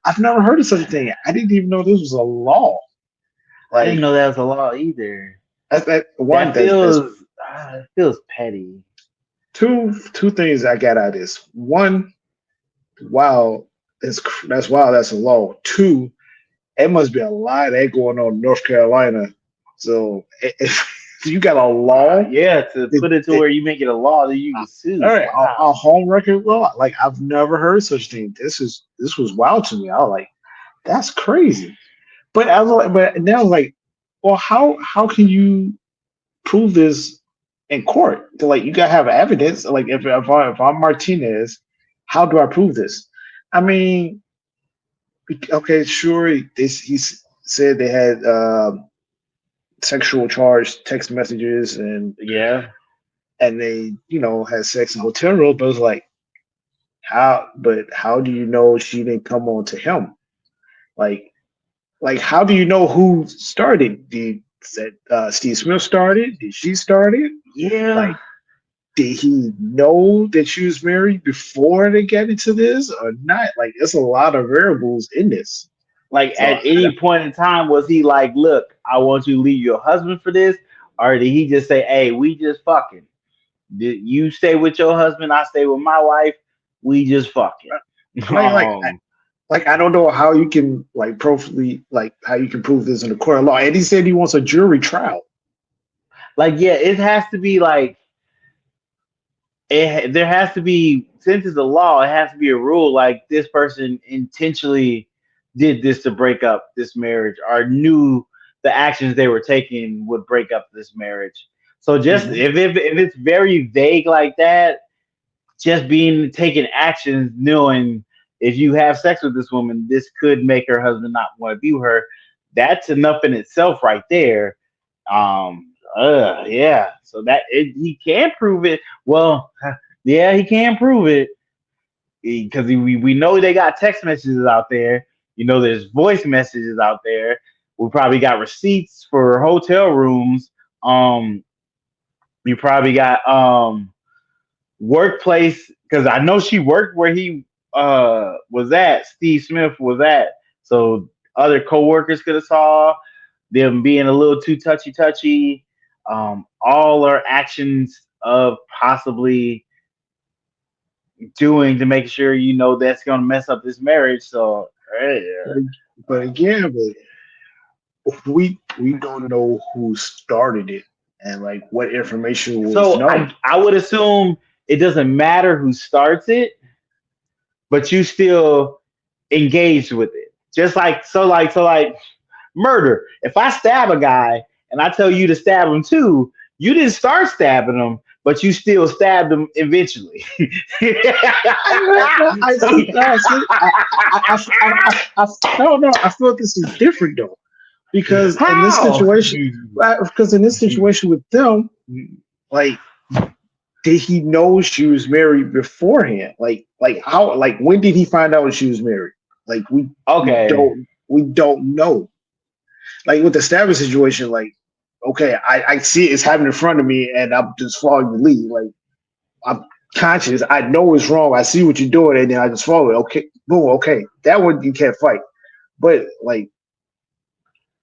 I've never heard of such a thing. I didn't even know this was a law. I didn't Like know that was a law either. that one That that's it feels petty. two things I got out of this. One, wow, that's wow, that's a law. Two, it must be a lot of that going on in North Carolina. So if you got a law, Yeah, to put it to it, where you make it a law that you all can sue. right, a Wow. home record law. Like I've never heard such thing. This was wild to me. I was like, that's crazy. But I was like, but now like, well, how can you prove this in court? To like, you gotta have evidence. Like if I'm Martinez, how do I prove this? I mean, okay, sure. Said they had sexual charged text messages Yeah. and they had sex in hotel rooms. But it was like how? But how do you know she didn't come on to him? Like how do you know who started? Said Steve Smith started? Did she start it? Yeah. Like, did he know that she was married before they got into this or not? Like, there's a lot of variables in this. Like So at any point in time, was he like, look, I want you to leave your husband for this? Or did he just say, hey, we just fucking? Did you stay with your husband? I stay with my wife. We just fucking. I mean, like, um, like I don't know how you can like properly like how you can prove this in a court of law. And he said he wants a jury trial. Like, yeah, it has to be like there has to be, since it's a law, it has to be a rule like this person intentionally did this to break up this marriage or knew the actions they were taking would break up this marriage. So just Hmm. if it's very vague like that, just being taking actions knowing if you have sex with this woman, this could make her husband not want to be with her. That's enough in itself right there. Yeah. So he can prove it. Well, yeah, he can prove it because we know they got text messages out there. You know, there's voice messages out there. We probably got receipts for hotel rooms. Um, you probably got workplace because I know she worked where he was at. Steve Smith was at. So other coworkers could have saw them being a little too touchy touchy. All our actions of possibly doing to make sure you know that's going to mess up this marriage. So But, but again, we don't know who started it and like what information was so known. I would assume it doesn't matter who starts it, but you still engaged with it. Just like so like murder. If I stab a guy and I tell you to stab him too, you didn't start stabbing him, but you still stabbed him eventually. I So, see. No, see, I don't know. I feel this is different though, how? because in this situation with them, like, did he know she was married beforehand? Like how? Like when did he find out she was married? Like Okay. we don't know. Like with the stabbing situation, like okay, I see it's happening in front of me, and I'm just following the lead. Like I'm conscious. I know it's wrong. I see what you're doing, and then I just follow it. Okay, boom. Okay, that one you can't fight. But like,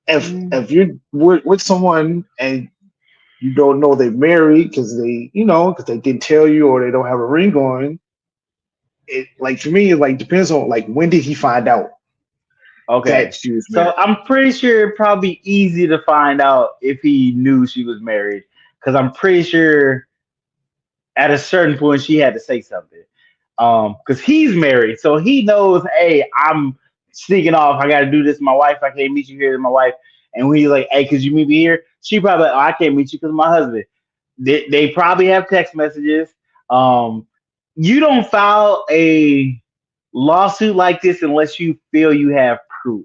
if you're with someone and you don't know they're married because they didn't tell you or they don't have a ring on, it like for me it like depends on like when did he find out that Okay. she was So married. I'm pretty sure it probably easy to find out if he knew she was married. Because I'm pretty sure at a certain point she had to say something. Because he's married, so he knows, hey, I'm sneaking off. I got to do this. With my wife, I can't meet you here. With my wife, and when he's like, hey, could you meet me here? She probably, like, oh, I can't meet you because my husband. They probably have text messages. Um, you don't file a lawsuit like this unless you feel you have proof.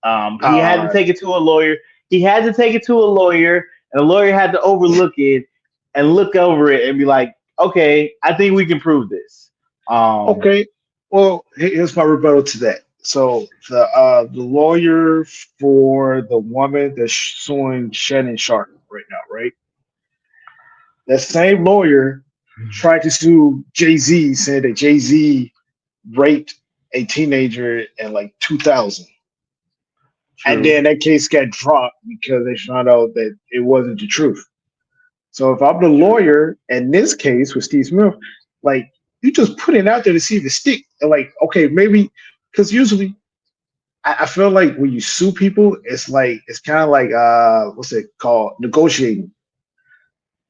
He had to Uh, take it to a lawyer. He had to take it to a lawyer, and the lawyer had to overlook it and look over it and be like, "Okay, I think we can prove this." Um, okay, well here's my rebuttal to that. So the lawyer for the woman that's suing Shannon Sharp right now, right? That same lawyer tried to sue Jay Z, saying that Jay Z raped a teenager in like 2000. And true. then that case got dropped because they found out that it wasn't the truth. So if I'm the True. lawyer in this case with Steve Smith, like you just put it out there to see if it stick. And like, okay, maybe because usually I feel like when you sue people, it's kind of like what's it called? Negotiating.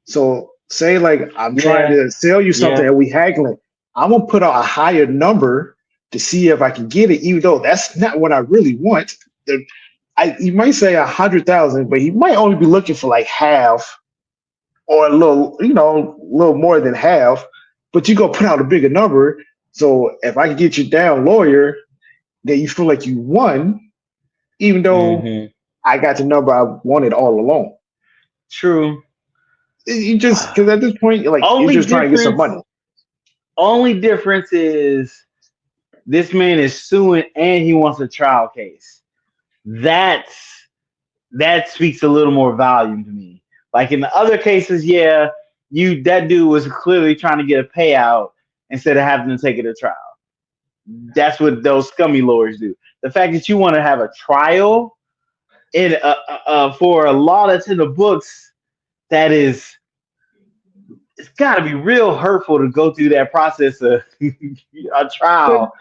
So say like I'm trying Yeah. to sell you something Yeah. and we haggling, I'm gonna put out a higher number to see if I can get it, even though that's not what I really want. You might say 100,000, but he might only be looking for like half or a little, a little more than half. But you go put out a bigger number. So if I can get you down lawyer, then you feel like you won, even though Hmm. I got the number I wanted all along. True. You just because at this point, you're Only just trying to get some difference. money. Only difference is this man is suing and he wants a trial case. That's that speaks a little more volume to me. Like in the other cases, yeah, that dude was clearly trying to get a payout instead of having to take it to trial. That's what those scummy lawyers do. The fact that you want to have a trial in for a law that's in the books, that is, it's got to be real hurtful to go through that process of a But trial.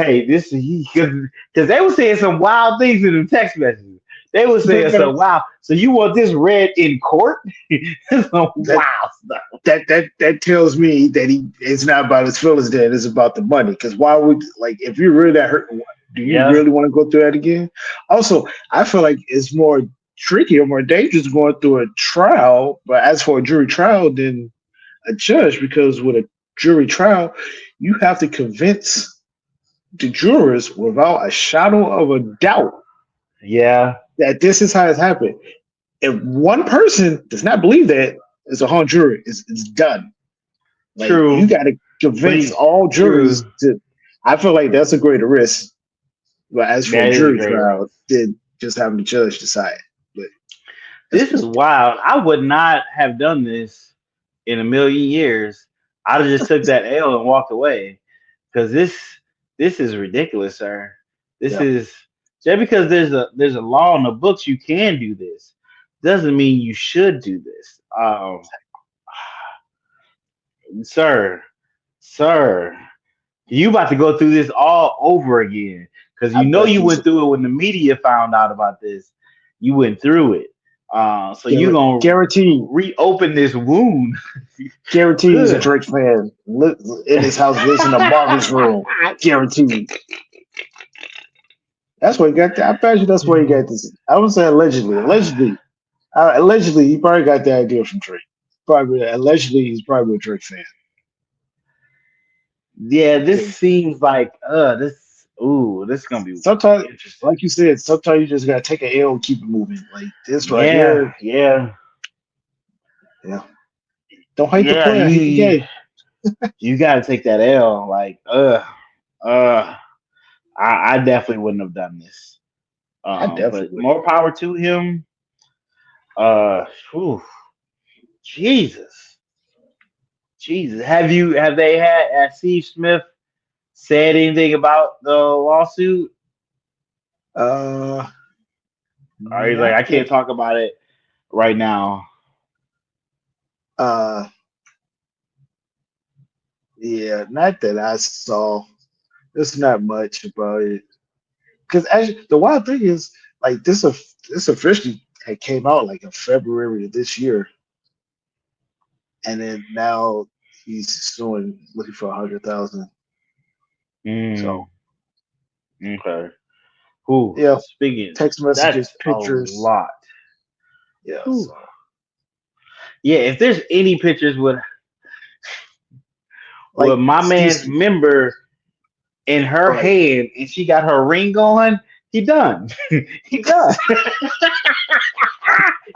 Hey, this is because they were saying some wild things in the text messages. They were But, saying but some wow. So you want this read in court? Some that wild stuff. that tells me that he it's not about his feelings. Then it's about the money. Because why would like if you're really that hurt, do you Yeah, really want to go through that again? Also, I feel like it's more tricky or more dangerous going through a trial. But as for a jury trial, then a judge, because with a jury trial, you have to convince the jurors without a shadow of a doubt yeah, that this is how it's happened. If one person does not believe that, it's a hung jury. It's done. Like you true. got to But convince he, all juries true. to. I feel like that's a greater risk. But as for a That is a jury great trial, risk. then just having the judge decide. But that's This is what's wild. I would not have done this in a million years. I'd have just took that L and walked away because this is ridiculous, sir. This yeah. is just because there's a law in the books you can do this doesn't mean you should do this. Sir, sir, you about to go through this all over again because I you know bet you he's went through it when the media found out about this. You went through it, so you gonna guaranteed. reopen this wound. Guaranteed he's a Ugh. Drake fan. In his house, lives in a Marvin's room. Guaranteed. That's where he got that. I bet you that's where he got this. I would say allegedly. Allegedly, he probably got the idea from Drake. Probably allegedly, he's probably a Drake fan. Yeah, this 'Cause seems like this. Ooh, this is gonna be sometimes, interesting. like you said, sometimes you just gotta take an L and keep it moving. Like this right Yeah, here, yeah, yeah. Don't hate the yeah. player, hate the game. You got to take that L. Like, uh. I definitely wouldn't have done this. I But definitely would. more power to him. Uh, whew, Jesus, Jesus. Have they had Steve Smith said anything about the lawsuit? Uh, Or he's like, I not can't that. talk about it right now. Uh, yeah, not that I saw. There's not much about it. Because actually, the wild thing is, like this officially had came out like in February of this year, and then now he's suing, looking for 100,000. So Mm, okay. Who? yeah, Speaking, text messages, that's a pictures. lot. Yeah, Whew. so Yeah, if there's any pictures with like my Steve, man's member in her right? hand and she got her ring on, he done. He done.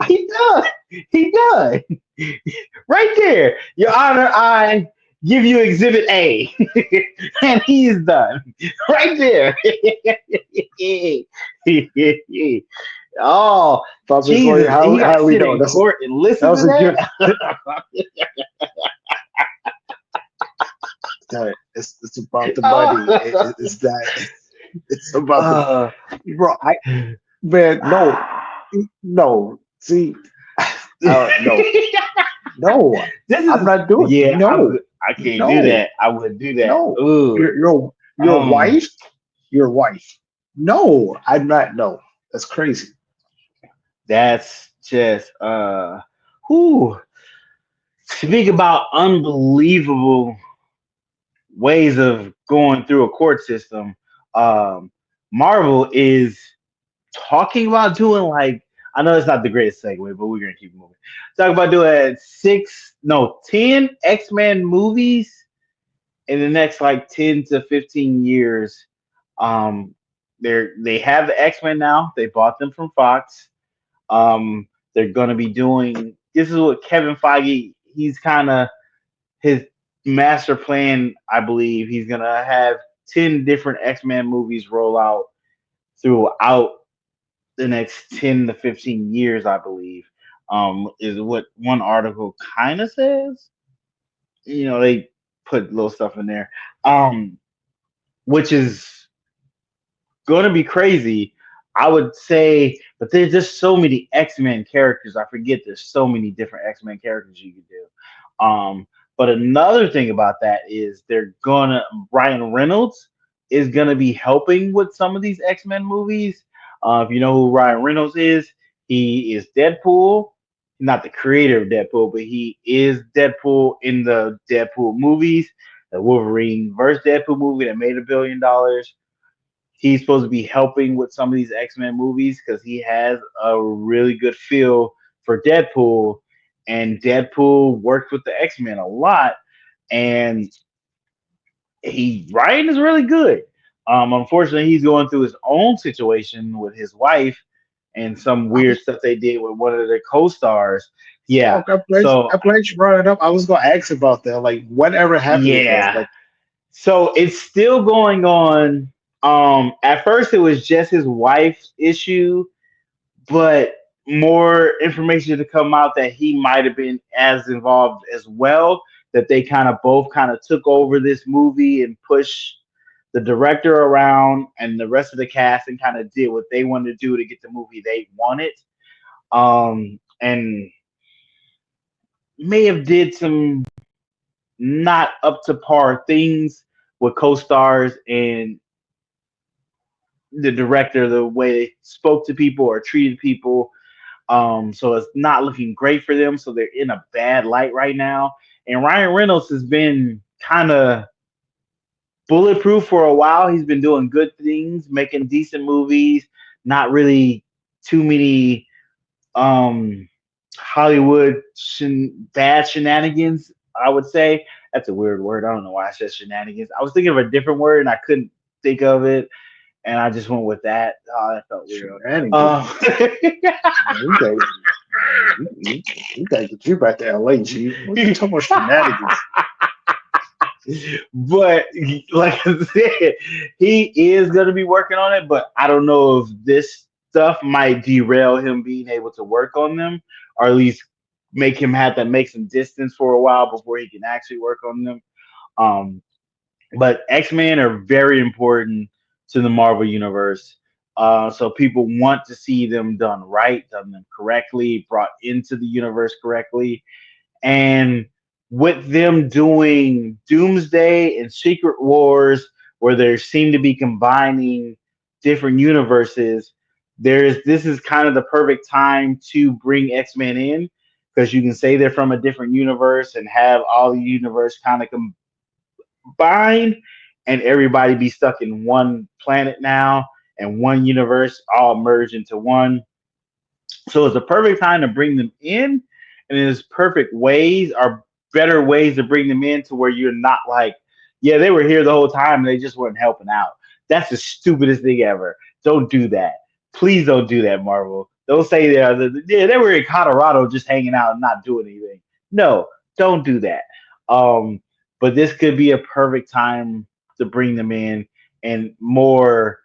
He done. He done. Right there. Your Honor, I give you exhibit A. And he's done. Right there. Oh, Father's lawyer, Jesus. He got to how we sit know? in court and That listen to was a good. that. It's about the money. Oh. It's that. It's about the Uh, bro. I man, no, no. See, no, no. this I'm is not doing. yeah. No, I can't do no, that. I wouldn't do that. no. Ooh, Your um, wife, your wife. No, I'm not. No, that's crazy. that's just who speak about unbelievable ways of going through a court system. Um, Marvel is talking about doing like I know it's not the greatest segue, but we're gonna keep moving. Talk about doing 10 X-Men movies in the next like 10 to 15 years. Um, they have the X-Men now. They bought them from Fox. They're gonna be doing. This is what Kevin Feige. He's kind of his master plan. I believe he's gonna have 10 different X-Men movies roll out throughout the next 10 to 15 years. I believe is what one article kind of says. They put little stuff in there. Um, which is going to be crazy. I would say, but there's just so many X Men characters. I forget there's so many different X Men characters you could do. But another thing about that is they're gonna Ryan Reynolds. is going to be helping with some of these X-Men movies. If you know who Ryan Reynolds is, he is Deadpool. Not the creator of Deadpool, but he is Deadpool in the Deadpool movies, the Wolverine versus Deadpool movie that made $1 billion. He's supposed to be helping with some of these X-Men movies because he has a really good feel for Deadpool, and Deadpool worked with the X-Men a lot, and Ryan is really good. Unfortunately, he's going through his own situation with his wife and some weird stuff they did with one of their co-stars. Yeah. Okay, So I'm glad you brought it up. I was gonna ask about that. Like, whatever happened with that? yeah. Like, So it's still going on. At first it was just his wife's issue, but more information to come out that he might have been as involved as well. That they kind of both kind of took over this movie and pushed the director around and the rest of the cast and kind of did what they wanted to do to get the movie they wanted. And may have did some not up to par things with co-stars and the director, the way they spoke to people or treated people. So it's not looking great for them. So they're in a bad light right now. And Ryan Reynolds has been kind of bulletproof for a while. He's been doing good things, making decent movies, not really too many Hollywood bad shenanigans, I would say. That's a weird word. I don't know why I said shenanigans. I was thinking of a different word and I couldn't think of it. And I just went with that. Oh, that felt weird. shenanigans. Man, you gotta get you back to LA, G. What you talking about shenanigans? But like I said, he is going to be working on it. But I don't know if this stuff might derail him being able to work on them, or at least make him have to make some distance for a while before he can actually work on them. Um, but X-Men are very important to the Marvel universe. So people want to see them done right, done them correctly, brought into the universe correctly. And with them doing Doomsday and Secret Wars, where they seem to be combining different universes, this is kind of the perfect time to bring X-Men in because you can say they're from a different universe and have all the universe kind of combined and everybody be stuck in one planet now and one universe all merge into one. So it's a perfect time to bring them in, and there's perfect ways or better ways to bring them in to where you're not like, yeah, they were here the whole time and they just weren't helping out. That's the stupidest thing ever. Don't do that. Please don't do that, Marvel. Don't say they were in Colorado just hanging out and not doing anything. No, don't do that. Um, but this could be a perfect time to bring them in and more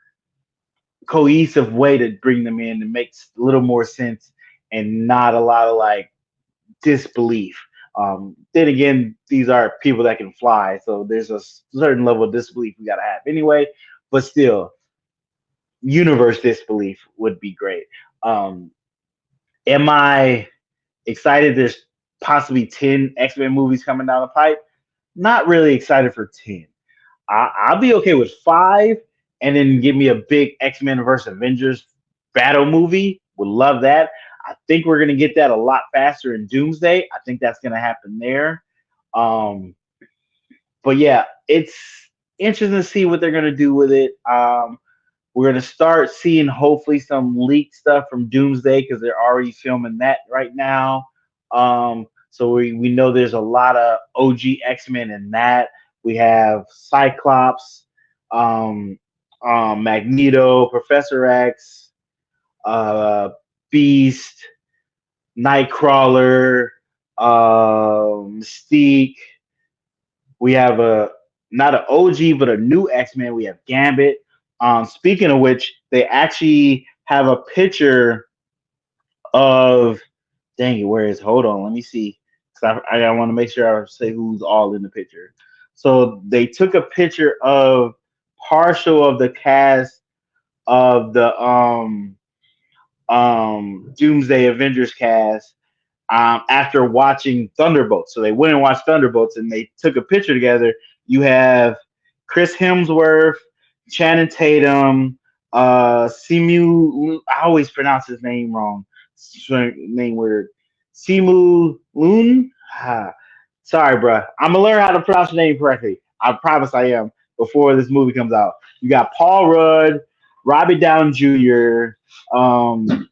cohesive way to bring them in that makes a little more sense and not a lot of like disbelief. Then again, these are people that can fly, so there's a certain level of disbelief we gotta have anyway. But still, universe disbelief would be great. Um, am I excited? There's possibly 10 X-Men movies coming down the pipe. Not really excited for 10. I'll be okay with 5, and then give me a big X-Men versus Avengers battle movie. Would love that. I think we're gonna get that a lot faster in Doomsday. I think that's gonna happen there. Um, but yeah, it's interesting to see what they're gonna do with it. We're gonna start seeing hopefully some leaked stuff from Doomsday because they're already filming that right now. So we know there's a lot of OG X-Men in that. We have Cyclops, um, Magneto, Professor X, uh, Beast, Nightcrawler, Mystique. We have a not an OG but a new X-Men. We have Gambit. Speaking of which, they actually have a picture of dang it, where is hold on, let me see. Cause I want to make sure I say who's all in the picture. So they took a picture of partial of the cast of the Doomsday Avengers cast after watching Thunderbolts. So they went and watched Thunderbolts and they took a picture together. You have Chris Hemsworth, Channing Tatum, I always pronounce his name wrong. Name weird. Simu Loon. Sorry, bruh. I'm gonna learn how to pronounce your name correctly. I promise I am. Before this movie comes out, you got Paul Rudd, Robbie Downey Jr., um,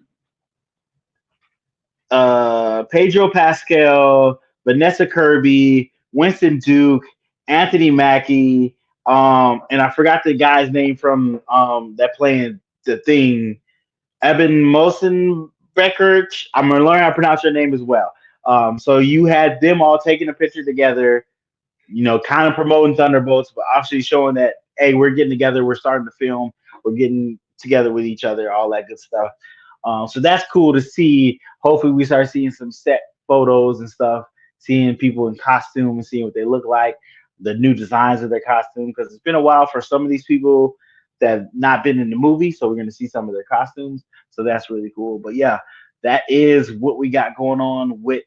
Pedro Pascal, Vanessa Kirby, Winston Duke, Anthony Mackie, and I forgot the guy's name from that playing the thing, Eben Mosenbecker. I'm gonna learn how to pronounce your name as well. So you had them all taking a picture together, kind of promoting Thunderbolts, but obviously showing that hey, we're getting together, we're starting to film, we're getting together with each other, all that good stuff. So that's cool to see. Hopefully, we start seeing some set photos and stuff, seeing people in costume and seeing what they look like, the new designs of their costume, because it's been a while for some of these people that have not been in the movie, so we're going to see some of their costumes. So that's really cool. But yeah, that is what we got going on with.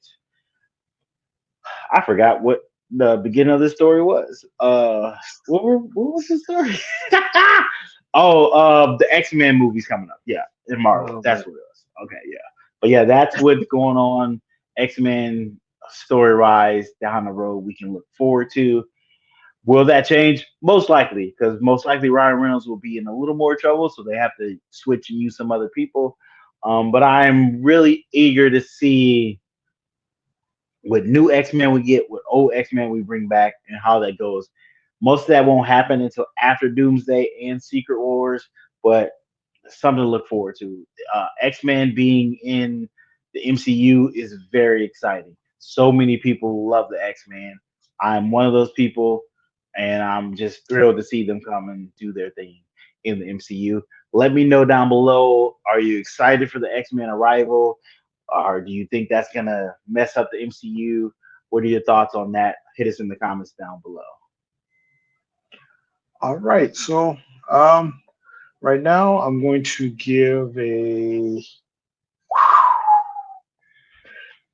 I forgot what the beginning of the story was. What was the story? The X-Men movie's coming up. Yeah, in Marvel. Oh, That's what it was. Okay, yeah. But yeah, that's what's going on. X-Men story rise down the road we can look forward to. Will that change? Most likely, because most likely Ryan Reynolds will be in a little more trouble, so they have to switch and use some other people. But I'm really eager to see what new X Men we get, what old X Men we bring back, and how that goes. Most of that won't happen until after Doomsday and Secret Wars, but something to look forward to. X Men being in the MCU is very exciting. So many people love the X Men. I'm one of those people, and I'm just thrilled to see them come and do their thing in the MCU. Let me know down below. Are you excited for the X Men arrival? Or do you think that's gonna mess up the MCU? What are your thoughts on that? Hit us in the comments down below. all right. So, um, right now I'm going to give a.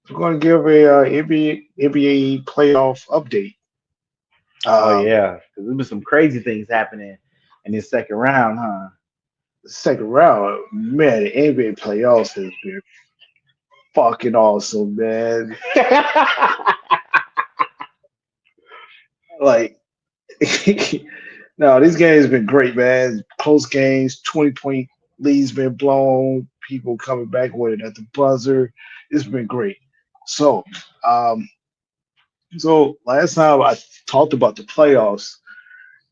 I'm going to give a NBA playoff update. Oh Um, yeah, because there's been some crazy things happening in this second round, huh? Second round, man, the NBA playoffs has been fucking awesome, man. Like, no, these games have been great, man. Close games, 20-point leads been blown. People coming back with it at the buzzer. It's been great. So, um, so last time I talked about the playoffs,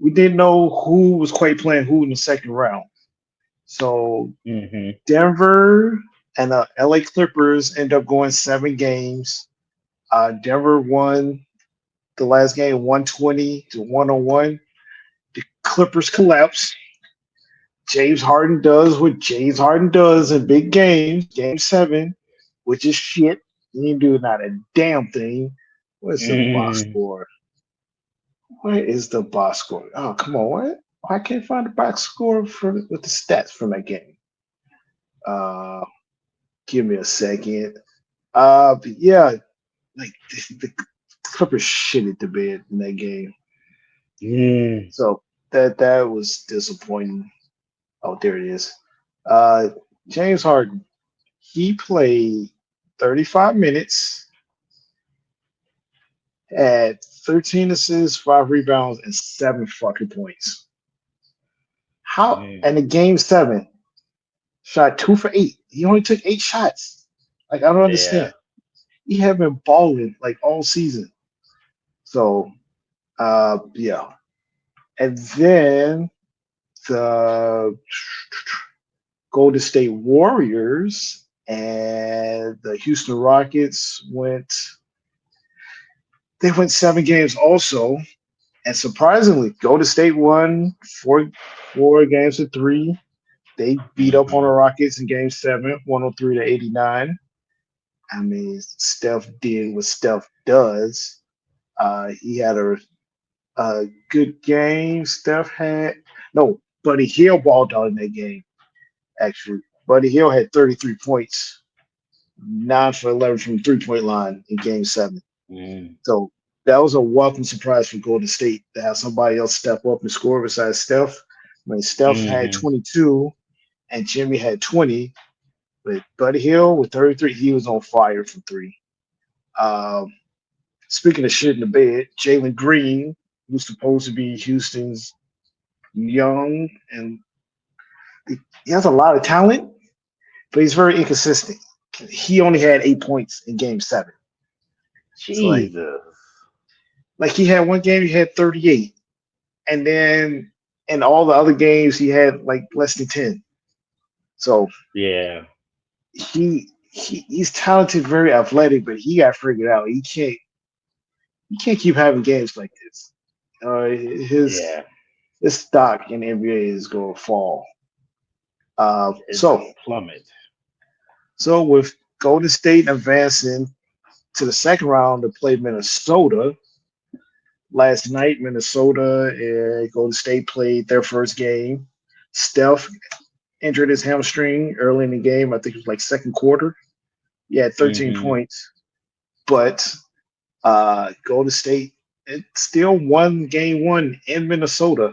we didn't know who was quite playing who in the second round. So hmm Denver and the LA Clippers end up going 7 games. Denver won the last game 120 to 101. The Clippers collapse. James Harden does what James Harden does in big games, game 7, which is shit. He didn't do not a damn thing. What's the box hmm score? Where is the box score? Oh, come on. What? I can't find the box score with the stats from that game. Uh, give me a second. But yeah, like the Clippers shitted the bed in that game. mm So that was disappointing. Oh, there it is. Uh, James Harden. He played 35 minutes, had 13 assists, 5 rebounds, and 7 fucking points. How? And in game 7, shot 2 for 8. He only took 8 shots. Like, I don't Yeah. understand. He had been balling like all season. So, yeah. And then the Golden State Warriors and the Houston Rockets went 7 games also. And surprisingly, Golden State won four games to 3. They beat up on the hmm Rockets in game 7, 103 to 89. I mean, Steph did what Steph does. He had a good game. Steph had no, Buddy Hield balled out in that game. Actually, Buddy Hield had 33 points, 9 for 11 from the 3-point line in game 7. mm So that was a welcome surprise for Golden State to have somebody else step up and score besides Steph. When Steph had Hmm. 22 and Jimmy had 20, but Buddy Hill with 33, he was on fire from three. Um, Speaking of shit in the bed, Jalen Green, who's supposed to be Houston's young, and he has a lot of talent, but he's very inconsistent. He only had 8 points in game seven. So Jesus. like he had one game he had 38. And then in all the other games he had like less than 10. So Yeah. he's talented, very athletic, but he got figured out. He can't keep having games like this. His Yeah. his stock in the NBA is going to fall. Uh, It's so gonna plummet. so with Golden State advancing to the second round to play Minnesota last night, Minnesota and Golden State played their first game. Steph injured his hamstring early in the game. I think it was like second quarter. He had 13 Hmm. points, but Golden State it still won game one in Minnesota,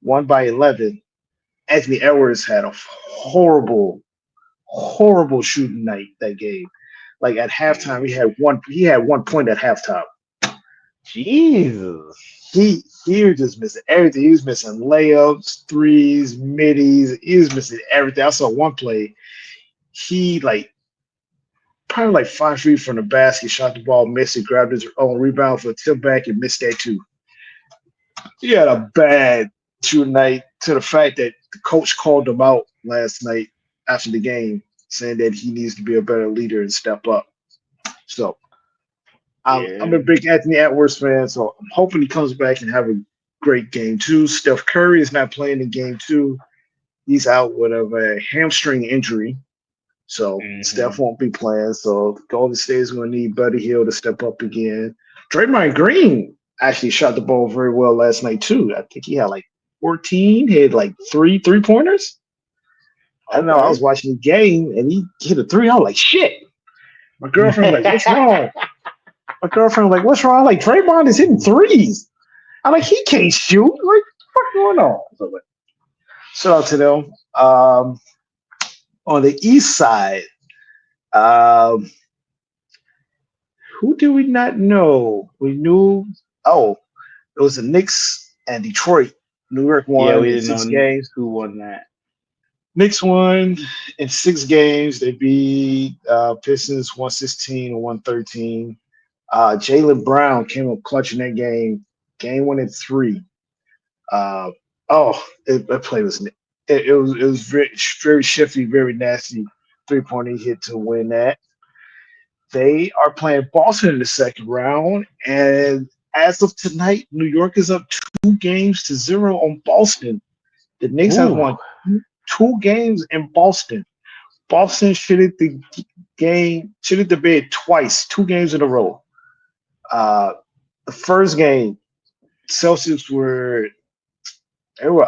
won by 11. Anthony Edwards had a horrible, horrible shooting night that game. Like at halftime, he had 1 point at halftime. Jesus. He was just missing everything. He was missing layups, threes, middies. He was missing everything. I saw one play. He like probably like 5 feet from the basket, shot the ball, missed it, grabbed his own rebound for a tip back and missed that too. He had a bad shooting night to the fact that the coach called him out last night after the game, saying that he needs to be a better leader and step up. So I'm Yeah. a big Anthony Edwards fan, so I'm hoping he comes back and have a great game too. Steph Curry is not playing in game two. He's out with a hamstring injury. So Hmm. Steph won't be playing. So Golden State is going to need Buddy Hill to step up again. Draymond Green actually shot the ball very well last night too. I think he had like 14. He had like three pointers. I don't know. I was Okay. watching the game and he hit a three. I was like, shit. My girlfriend was like, what's wrong? My girlfriend was like, what's wrong? Like Draymond is hitting threes. I'm like, he can't shoot. Like, what's going on? So, like, shout out to them. On the east side, um, who do we not know? We knew. Oh, it was the Knicks and Detroit. New York Yeah, won we in didn't six know games. who won that. Knicks won in 6 games. They beat Pistons 116 and 113. Jalen Brown came up clutch in that game. Game one at three. Uh, that play was it was very, very shifty, very nasty 3-point he hit to win that. They are playing Boston in the second round, and as of tonight, New York is up 2 games to 0 on Boston. The Knicks have Ooh. won two games in Boston. Boston shit at the bed twice, 2 games in a row. Uh, the first game, Celtics were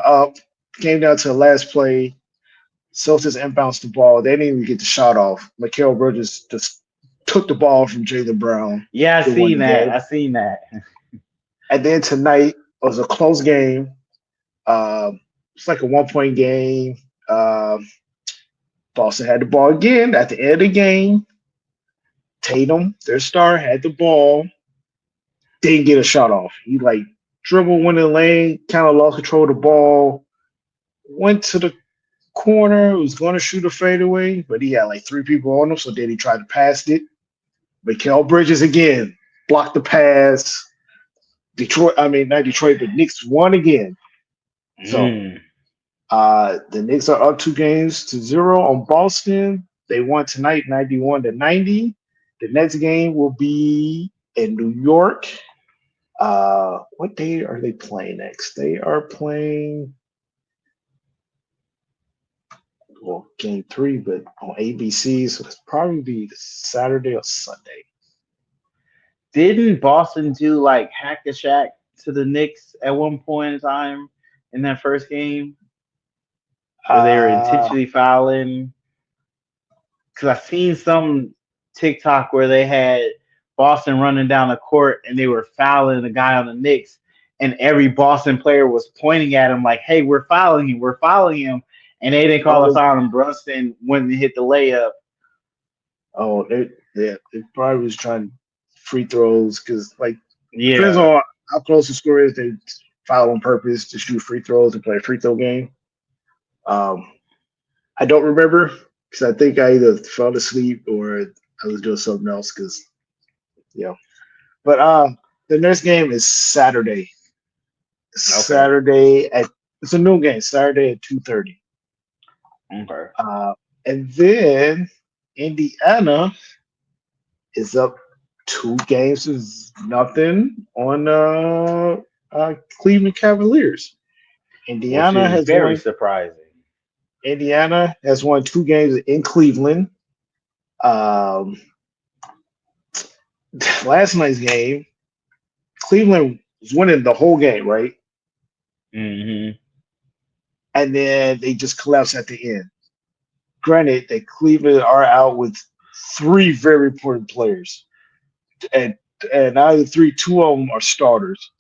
up, came down to the last play. Celtics inbounced the ball. They didn't even get the shot off. Mikal Bridges just took the ball from Jalen Brown. Yeah, I They won seen the that. game. I seen that. And then tonight was a close game. It's like a 1 point game. Boston had the ball again at the end of the game. Tatum, their star, had the ball. Didn't get a shot off. He like dribbled, went in the lane, kind of lost control of the ball, went to the corner, was going to shoot a fadeaway, but he had like 3 people on him, so then he tried to pass it. Mikal Bridges again blocked the pass. Detroit, I mean not Detroit, but Knicks won again. So Mm. the Knicks are up 2 games to 0 on Boston. They won tonight, 91-90. The next game will be in New York. What day are they playing next? They are playing game three, but on ABC, so it's probably be Saturday or Sunday. Didn't Boston do like hack a Shack to the Knicks at one point in time in that first game where they were Uh, intentionally fouling? Because I seen some TikTok where they had Boston running down the court and they were fouling the guy on the Knicks, and every Boston player was pointing at him like, "Hey, we're following him," and they didn't call Oh, a foul. And Brunson went and hit the layup. they probably was trying free throws because like depends Yeah, on how close the score is. They foul on purpose to shoot free throws and play a free throw game. Um, I don't remember because I think I either fell asleep or I was doing something else. Because you know, but the next game is Saturday. okay, Saturday at it's a noon game. Saturday at 2:30. okay. Uh, and then Indiana is up 2 games to nothing on Cleveland Cavaliers. Which Indiana is has very won. surprising. Indiana has won 2 games in Cleveland. Um, last night's game, Cleveland was winning the whole game, right? Hmm. And then they just collapsed at the end. Granted, that Cleveland are out with 3 very important players, and out of the three, 2 of them are starters.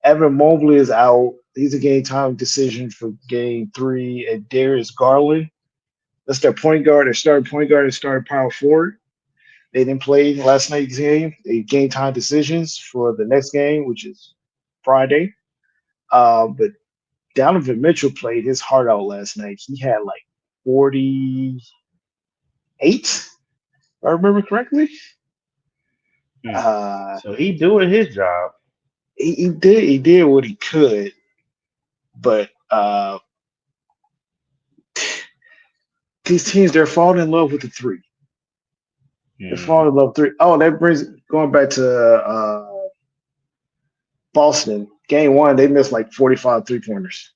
Evan Mobley is out. He's a game time decision for game 3. And Darius Garland, that's their point guard, their starting point guard, and starting power forward. They didn't play last night's game. They game time decisions for the next game, which is Friday. But Donovan Mitchell played his heart out last night. He had like 48, if I remember correctly. Hmm. Uh, So he doing his job. he did what he could, but these teams they're falling in love with the three. They're Hmm. falling in love with three. Oh, that brings going back to Boston. Game 1, they missed like 45 3-pointers.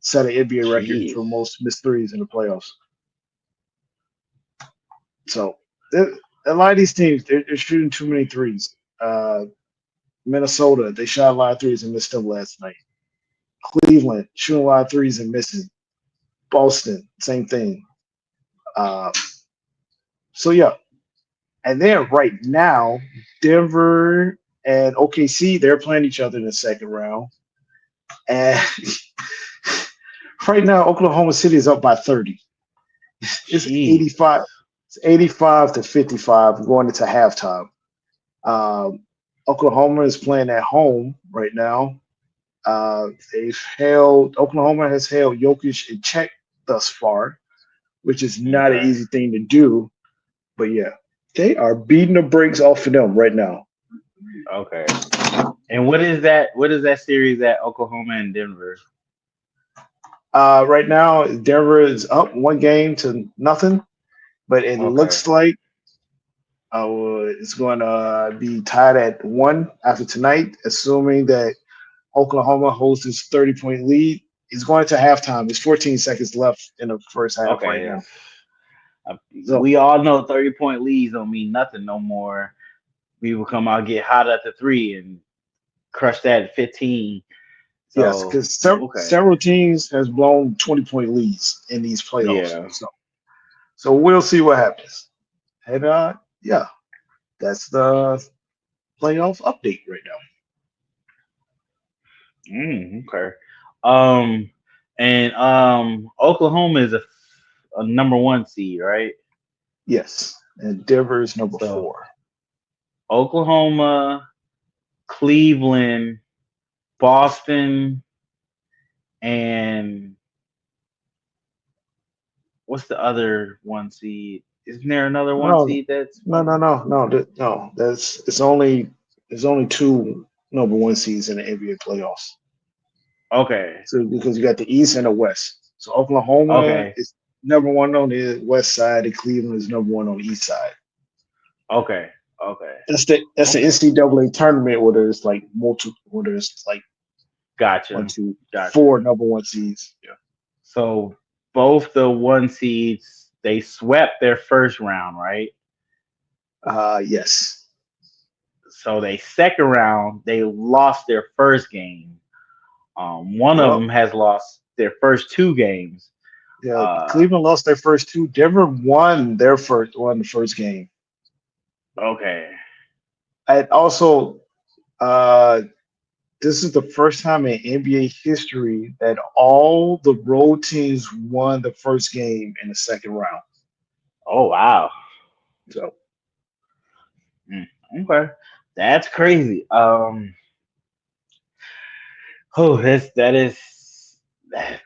Set an NBA record Jeez. for most missed threes in the playoffs. So a lot of these teams they're shooting too many threes. Minnesota, they shot a lot of threes and missed them last night. Cleveland shooting a lot of threes and missing. Boston, same thing. Uh, so yeah, and then right now, Denver and OKC they're playing each other in the second round, and right now Oklahoma City is up by 30. It's Jeez. 85. It's 85 to 55 going into halftime. Um, Oklahoma is playing at home right now. Oklahoma has held Jokic in check thus far, which is not an Okay. easy thing to do. But yeah, they are beating the brakes off of them right now. Okay. And what is that? What is that series at Oklahoma and Denver? Right now, Denver is up 1 game to nothing, but it Okay. looks like it's going to be tied at 1 after tonight, assuming that Oklahoma holds this 30-point lead. It's going to halftime. There's 14 seconds left in the first half right Okay. now. Uh, So, we all know 30-point leads don't mean nothing no more. We will come out get hot at the three and crush that at 15. yes, So because okay. several teams has blown 20-point leads in these playoffs. Yeah. So we'll see what happens. And yeah, that's the playoff update right now. Okay. Um and Oklahoma is a number one seed, right? Yes, and Denver is number So 4. Oklahoma, Cleveland, Boston, and what's the other one seed? Isn't there another one No, seed that's no, no, no, no, no. That's there's only 2 number 1 seeds in the NBA playoffs. okay? So because you got the East and the West. So Oklahoma Okay, is number 1 on the West side, and Cleveland is number 1 on the East side. okay, okay, That's the okay. NCAA tournament where there's like multiple, where there's like one, Gotcha, two, gotcha. 4 number 1 seeds. Yeah. So both the one seeds they swept their first round, right? Yes. So they second round they lost their first game. One of Well, them has lost their first two games. yeah. Uh, Cleveland lost their first 2. Denver won the first game, okay, and also uh, this is the first time in NBA history that all the road teams won the first game in the second round. Oh wow. So Mm, okay, that's crazy. Oh,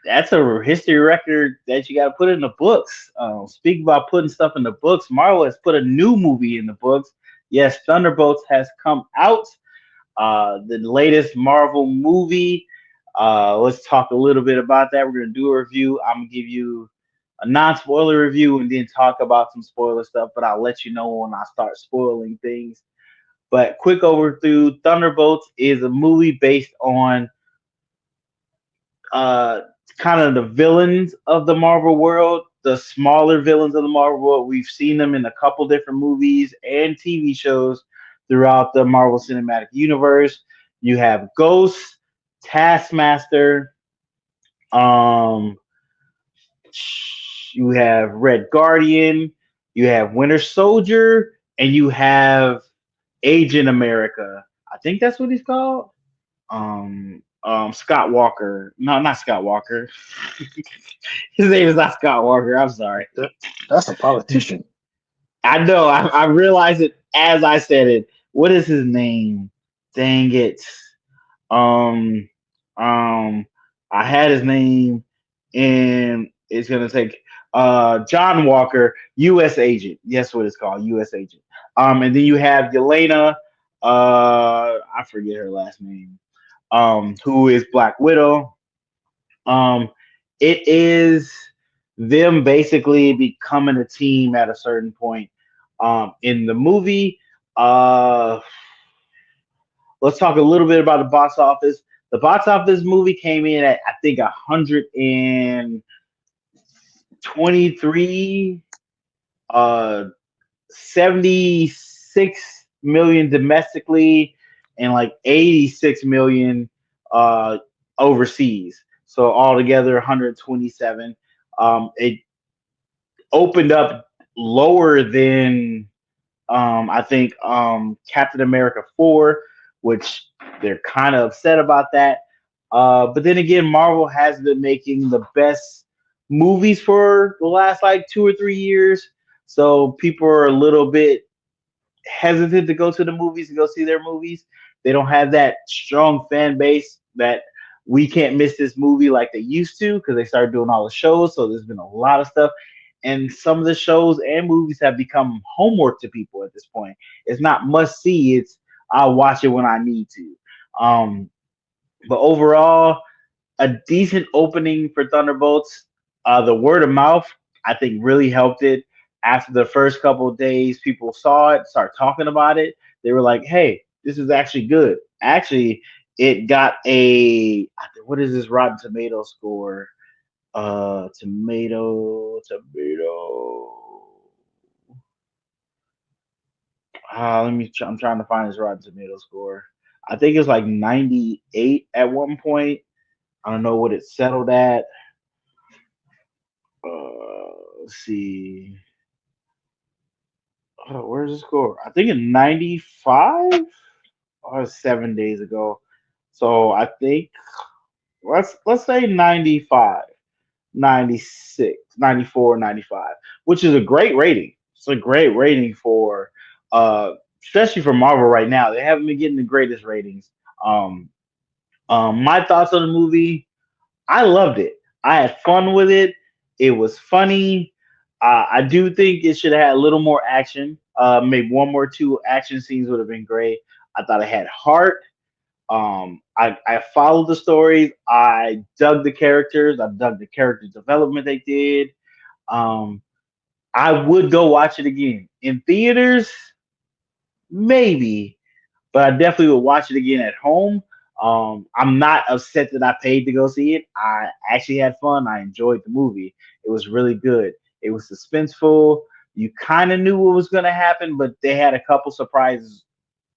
that's a history record that you got to put in the books. Speaking about putting stuff in the books, Marvel has put a new movie in the books. Yes, Thunderbolts has come out. The latest Marvel movie. Let's talk a little bit about that. We're gonna do a review. I'm gonna give you a non-spoiler review and then talk about some spoiler stuff. But I'll let you know when I start spoiling things. But quick overview: Thunderbolts is a movie based on uh, kind of the villains of the Marvel world, the smaller villains of the Marvel world. We've seen them in a couple different movies and TV shows throughout the Marvel Cinematic Universe. You have Ghost, Taskmaster, um, you have Red Guardian, you have Winter Soldier, and you have Agent America. I think that's what he's called. Scott Walker. No, not Scott Walker. His name is not Scott Walker. I'm sorry. that, that's a politician. I know. I realized it as I said it. What is his name? Dang it. Um, um, I had his name, and it's gonna take John Walker, U.S. agent. Yes, what it's called, U.S. agent. And then you have Yelena. I forget her last name. Who is Black Widow? Um, it is them basically becoming a team at a certain point. In the movie, uh, let's talk a little bit about the box office. The box office movie came in at I think 123, 76 million domestically, and like 86 million uh, overseas. So altogether 127. It opened up lower than I think Captain America 4, which they're kind of upset about that. But then again, Marvel has been making the best movies for the last like 2 or 3 years. So people are a little bit hesitant to go to the movies and go see their movies. They don't have that strong fan base that we can't miss this movie like they used to because they started doing all the shows. So there's been a lot of stuff. And some of the shows and movies have become homework to people at this point. It's not must see, it's I'll watch it when I need to. Um, but overall, a decent opening for Thunderbolts. The word of mouth, I think, really helped it. After the first couple of days, people saw it, start talking about it. They were like, "Hey, this is actually good." Actually, it got a what is this Rotten Tomato score? Tomato. Let me. I'm trying to find his Rotten Tomato score. I think it was like 98 at one point. I don't know what it settled at. Let's see. Where's the score? I think in 95 or 7 days ago. So I think let's say 95, 96, 94, 95, which is a great rating. It's a great rating for especially for Marvel right now. They haven't been getting the greatest ratings. Um, my thoughts on the movie, I loved it. I had fun with it. It was funny. I do think it should have had a little more action. Maybe one more two action scenes would have been great. I thought it had heart. I followed the stories. I dug the characters. I dug the character development they did. Um, I would go watch it again in theaters, maybe, but I definitely would watch it again at home. I'm not upset that I paid to go see it. I actually had fun. I enjoyed the movie. It was really good. It was suspenseful. You kind of knew what was going to happen, but they had a couple surprises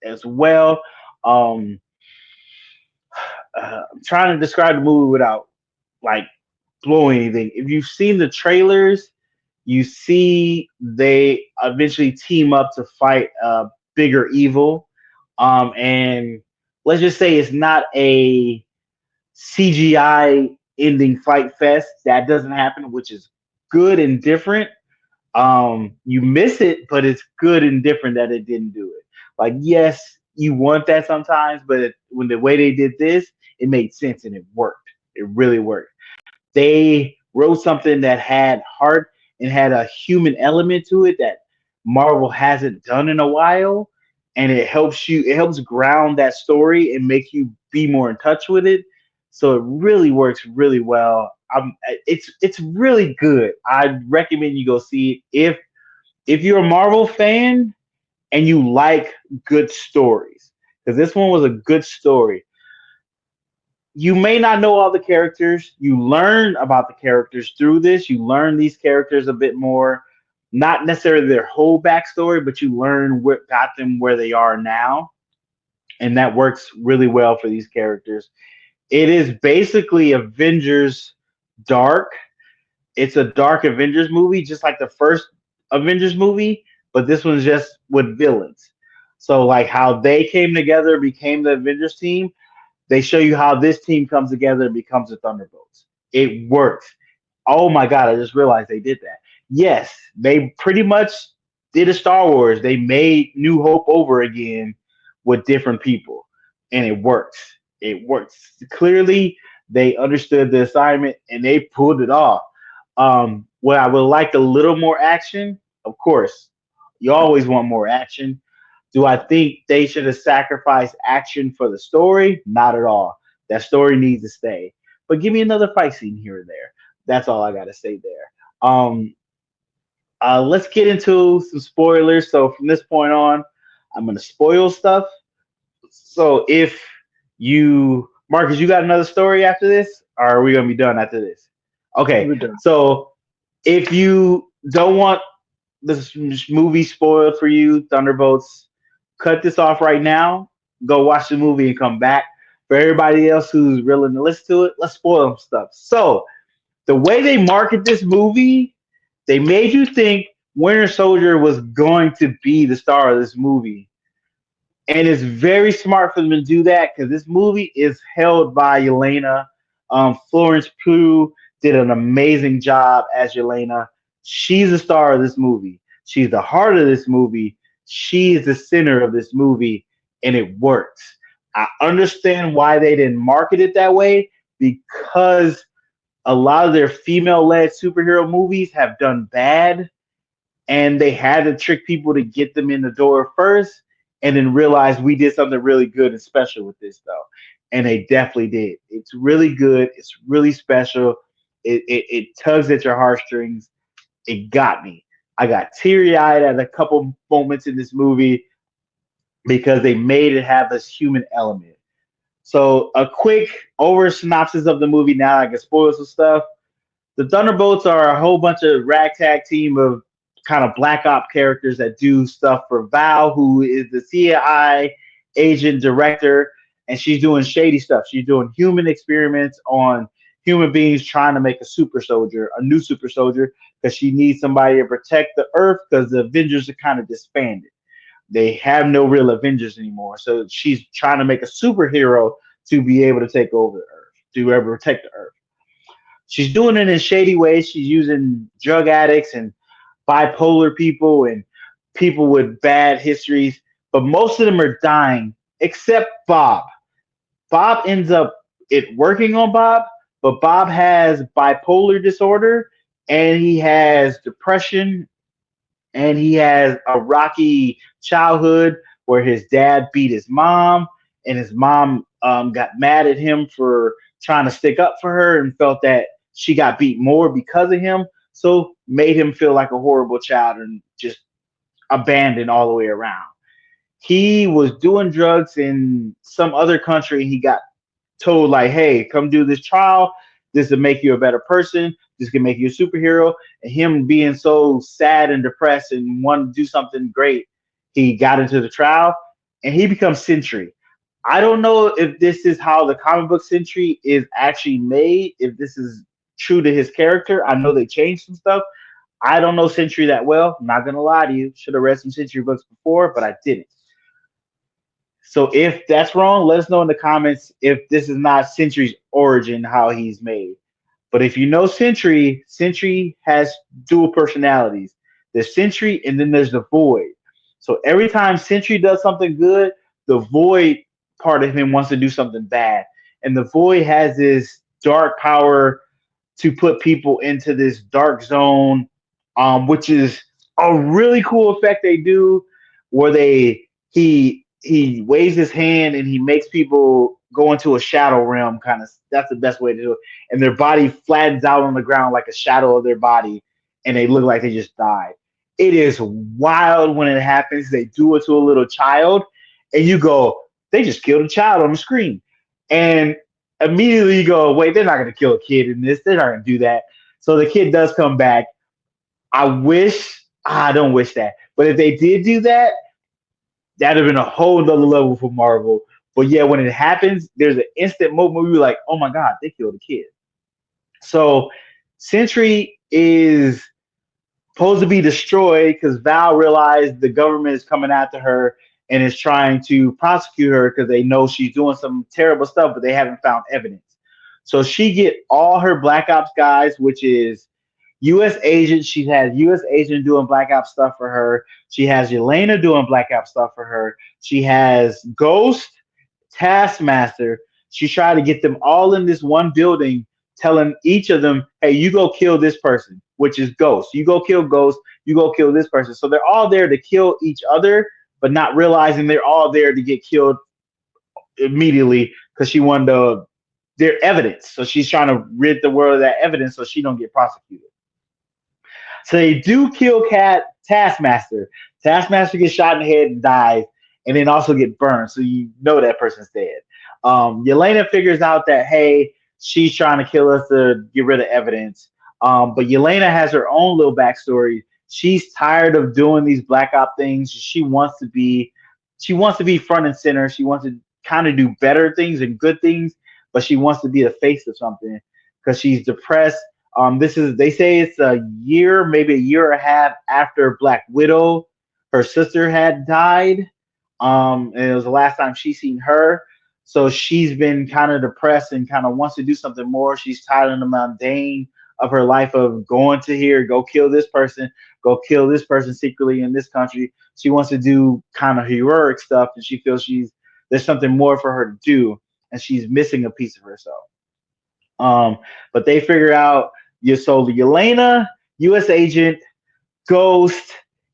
as well. Um, I'm trying to describe the movie without like blowing anything. If you've seen the trailers, you see they eventually team up to fight a bigger evil. And let's just say it's not a CGI ending fight fest. That doesn't happen, which is good and different. You miss it, but it's good and different that it didn't do it. Like, yes, you want that sometimes, but when the way they did this, it made sense and it worked. It really worked. They wrote something that had heart and had a human element to it that Marvel hasn't done in a while, and it helps ground that story and make you be more in touch with it. So it really works really well. It's really good. I recommend you go see it if you're a Marvel fan and you like good stories, because this one was a good story. You may not know all the characters. You learn about the characters through this. You learn these characters a bit more, not necessarily their whole backstory, but you learn what got them where they are now, and that works really well for these characters. It is basically Avengers dark. It's a dark Avengers movie, just like the first Avengers movie, but this one's just with villains. So like how they came together, became the Avengers team, they show you how this team comes together and becomes the Thunderbolts. It works. Oh my god, I just realized they did that. Yes, they pretty much did a Star Wars. They made New Hope over again with different people, and it works. It works. Clearly, they understood the assignment and they pulled it off. What I would like a little more action, of course. You always want more action. Do I think they should have sacrificed action for the story? Not at all. That story needs to stay. But give me another fight scene here or there. That's all I got to say there. Let's get into some spoilers. So from this point on, I'm gonna spoil stuff. So if Marcus, you got another story after this, or are we gonna be done after this? Okay. We're done. So if you don't want this movie spoiled for you, Thunderbolts, cut this off right now. Go watch the movie and come back. For everybody else who's willing to listen to it, let's spoil some stuff. So the way they market this movie, they made you think Winter Soldier was going to be the star of this movie. And it's very smart for them to do that because this movie is held by Yelena. Florence Pugh did an amazing job as Yelena. She's the star of this movie. She's the heart of this movie. She is the center of this movie, and it works. I understand why they didn't market it that way because a lot of their female-led superhero movies have done bad, and they had to trick people to get them in the door first, and then realize we did something really good and special with this though, and they definitely did. It's really good. It's really special. It tugs at your heartstrings. It got me. I got teary eyed at a couple moments in this movie because they made it have this human element. So a quick over synopsis of the movie. Now I can spoil some stuff. The Thunderbolts are a whole bunch of ragtag team of kind of black op characters that do stuff for Val, who is the CIA agent director, and she's doing shady stuff. She's doing human experiments on human beings trying to make a super soldier, a new super soldier, because she needs somebody to protect the Earth because the Avengers are kind of disbanded. They have no real Avengers anymore. So she's trying to make a superhero to be able to take over the Earth, to ever protect the Earth. She's doing it in shady ways. She's using drug addicts and bipolar people and people with bad histories, but most of them are dying except Bob. Bob ends up it working on Bob, but Bob has bipolar disorder and he has depression and he has a rocky childhood where his dad beat his mom and his mom got mad at him for trying to stick up for her and felt that she got beat more because of him, so made him feel like a horrible child and just abandoned all the way around. He was doing drugs in some other country. He got told like, "Hey, come do this trial. This will make you a better person. This can make you a superhero." And him being so sad and depressed and wanting to do something great, he got into the trial and he becomes Sentry. I don't know if this is how the comic book Sentry is actually made, if this is true to his character. I know they changed some stuff. I don't know Sentry that well. I'm not gonna lie to you. Should have read some Sentry books before, but I didn't. So if that's wrong, let us know in the comments if this is not Sentry's origin, how he's made. But if you know Sentry, Sentry has dual personalities. There's Sentry and then there's the Void. So every time Sentry does something good, the Void part of him wants to do something bad. And the Void has this dark power to put people into this dark zone, which is a really cool effect they do, where he waves his hand and he makes people go into a shadow realm. Kind of, that's the best way to do it. And their body flattens out on the ground like a shadow of their body, and they look like they just died. It is wild when it happens. They do it to a little child, and you go, they just killed a child on the screen. And immediately you go, wait, they're not going to kill a kid in this. They're not going to do that. So the kid does come back. I don't wish that. But if they did do that, that'd have been a whole nother level for Marvel. But yeah, when it happens, there's an instant moment where you're like, oh my God, they killed a kid. So Sentry is supposed to be destroyed because Val realized the government is coming after her and is trying to prosecute her because they know she's doing some terrible stuff, but they haven't found evidence. So she get all her Black Ops guys, which is U.S. agent. She has U.S. agent doing Black Ops stuff for her. She has Yelena doing Black Ops stuff for her. She has Ghost, Taskmaster. She tried to get them all in this one building, telling each of them, "Hey, you go kill this person," which is Ghost. You go kill Ghost. You go kill this person. So they're all there to kill each other, but not realizing they're all there to get killed immediately because she wanted their evidence. So she's trying to rid the world of that evidence so she don't get prosecuted. So they do kill Taskmaster. Taskmaster gets shot in the head and dies, and then also get burned. So you know that person's dead. Yelena figures out that hey, she's trying to kill us to get rid of evidence. But Yelena has her own little backstory. She's tired of doing these Black Op things. She wants to be front and center. She wants to kind of do better things and good things, but she wants to be the face of something because she's depressed. They say it's a year, maybe a year and a half after Black Widow, her sister had died. And it was the last time she seen her. So she's been kind of depressed and kind of wants to do something more. She's tired of the mundane of her life of going to here, go kill this person secretly in this country. She wants to do kind of heroic stuff, and she feels there's something more for her to do, and she's missing a piece of herself. But they figure out so Yelena, U.S. agent, Ghost,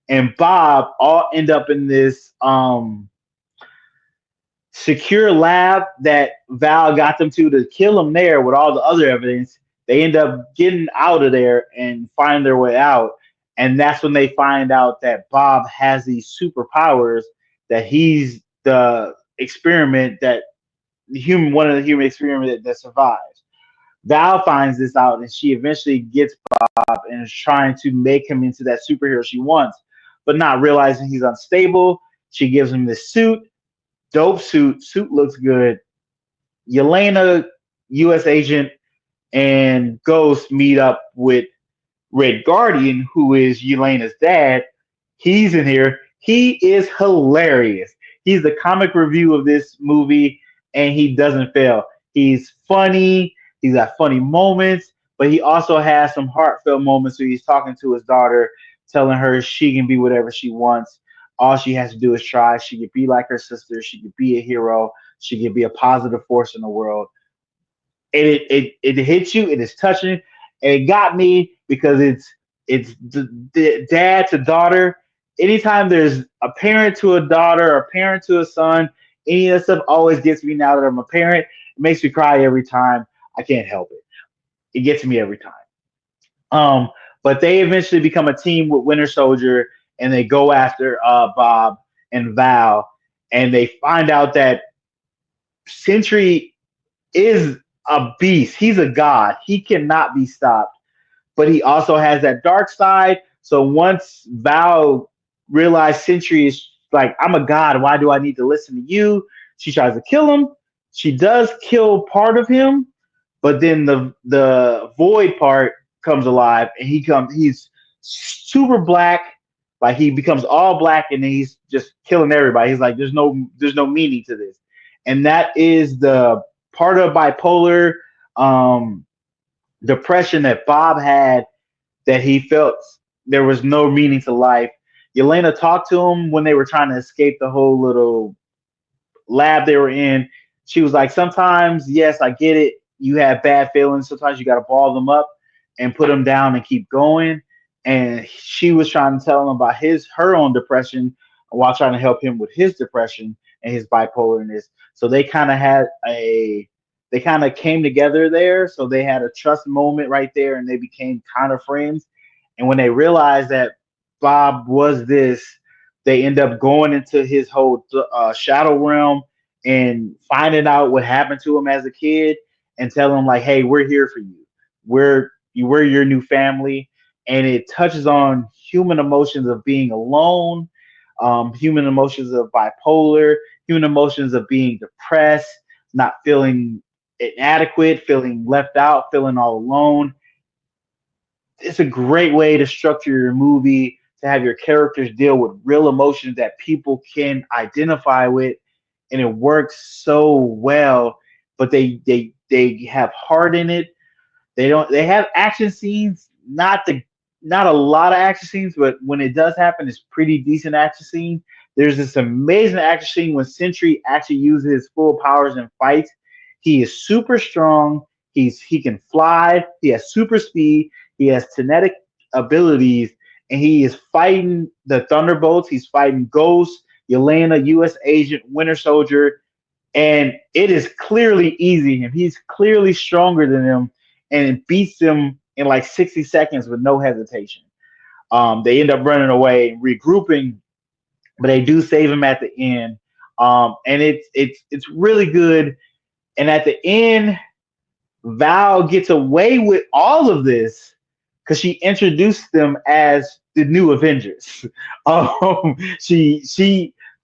and Bob all end up in this secure lab that Val got them to kill them there with all the other evidence. They end up getting out of there and find their way out. And that's when they find out that Bob has these superpowers, that he's the experiment that one of the human experiment that survives. Val finds this out and she eventually gets Bob and is trying to make him into that superhero she wants, but not realizing he's unstable. She gives him this suit, dope suit. Suit looks good. Yelena, U.S. agent, and Ghost meet up with Red Guardian, who is Yelena's dad. He's in here. He is hilarious. He's the comic review of this movie, and he doesn't fail. He's funny. He's got funny moments, but he also has some heartfelt moments where he's talking to his daughter, telling her she can be whatever she wants. All she has to do is try. She could be like her sister. She could be a hero. She could be a positive force in the world. And it hits you. It is touching. And it got me because it's the dad to daughter. Anytime there's a parent to a daughter, or a parent to a son, any of that stuff always gets me now that I'm a parent. It makes me cry every time. I can't help it. It gets me every time. But they eventually become a team with Winter Soldier, and they go after Bob and Val, and they find out that Sentry is a beast. He's a god. He cannot be stopped. But he also has that dark side. So once Val realized Sentry is like, I'm a god. Why do I need to listen to you? She tries to kill him. She does kill part of him, but then the void part comes alive, and he's super black, Like he becomes all black and then he's just killing everybody. He's like, there's no meaning to this, and that is the part of bipolar um, depression that Bob had, that he felt there was no meaning to life. Yelena talked to him when they were trying to escape the whole little lab they were in. She was like, sometimes, yes, I get it. You have bad feelings. Sometimes you got to ball them up and put them down and keep going. And she was trying to tell him about her own depression while trying to help him with his depression and his bipolarness. So they kind of came together there. So they had a trust moment right there, and they became kind of friends. And when they realized that Bob was this, they end up going into his whole shadow realm and finding out what happened to him as a kid, and telling him like, "Hey, we're here for you. We're your new family." And it touches on human emotions of being alone, human emotions of bipolar, human emotions of being depressed, not feeling inadequate, feeling left out, feeling all alone. It's a great way to structure your movie, to have your characters deal with real emotions that people can identify with, and it works so well. But they have heart in it. They have action scenes, not a lot of action scenes, but when it does happen, it's pretty decent action scene. There's this amazing action scene when Sentry actually uses his full powers and fights. He is super strong. He can fly. He has super speed. He has kinetic abilities, and he is fighting the Thunderbolts. He's fighting Ghost, Yelena, U.S. Agent, Winter Soldier, and it is clearly easy him. He's clearly stronger than them, and it beats them in like 60 seconds with no hesitation. They end up running away, regrouping, but they do save him at the end. And it's really good. And at the end, Val gets away with all of this because she introduced them as the new Avengers.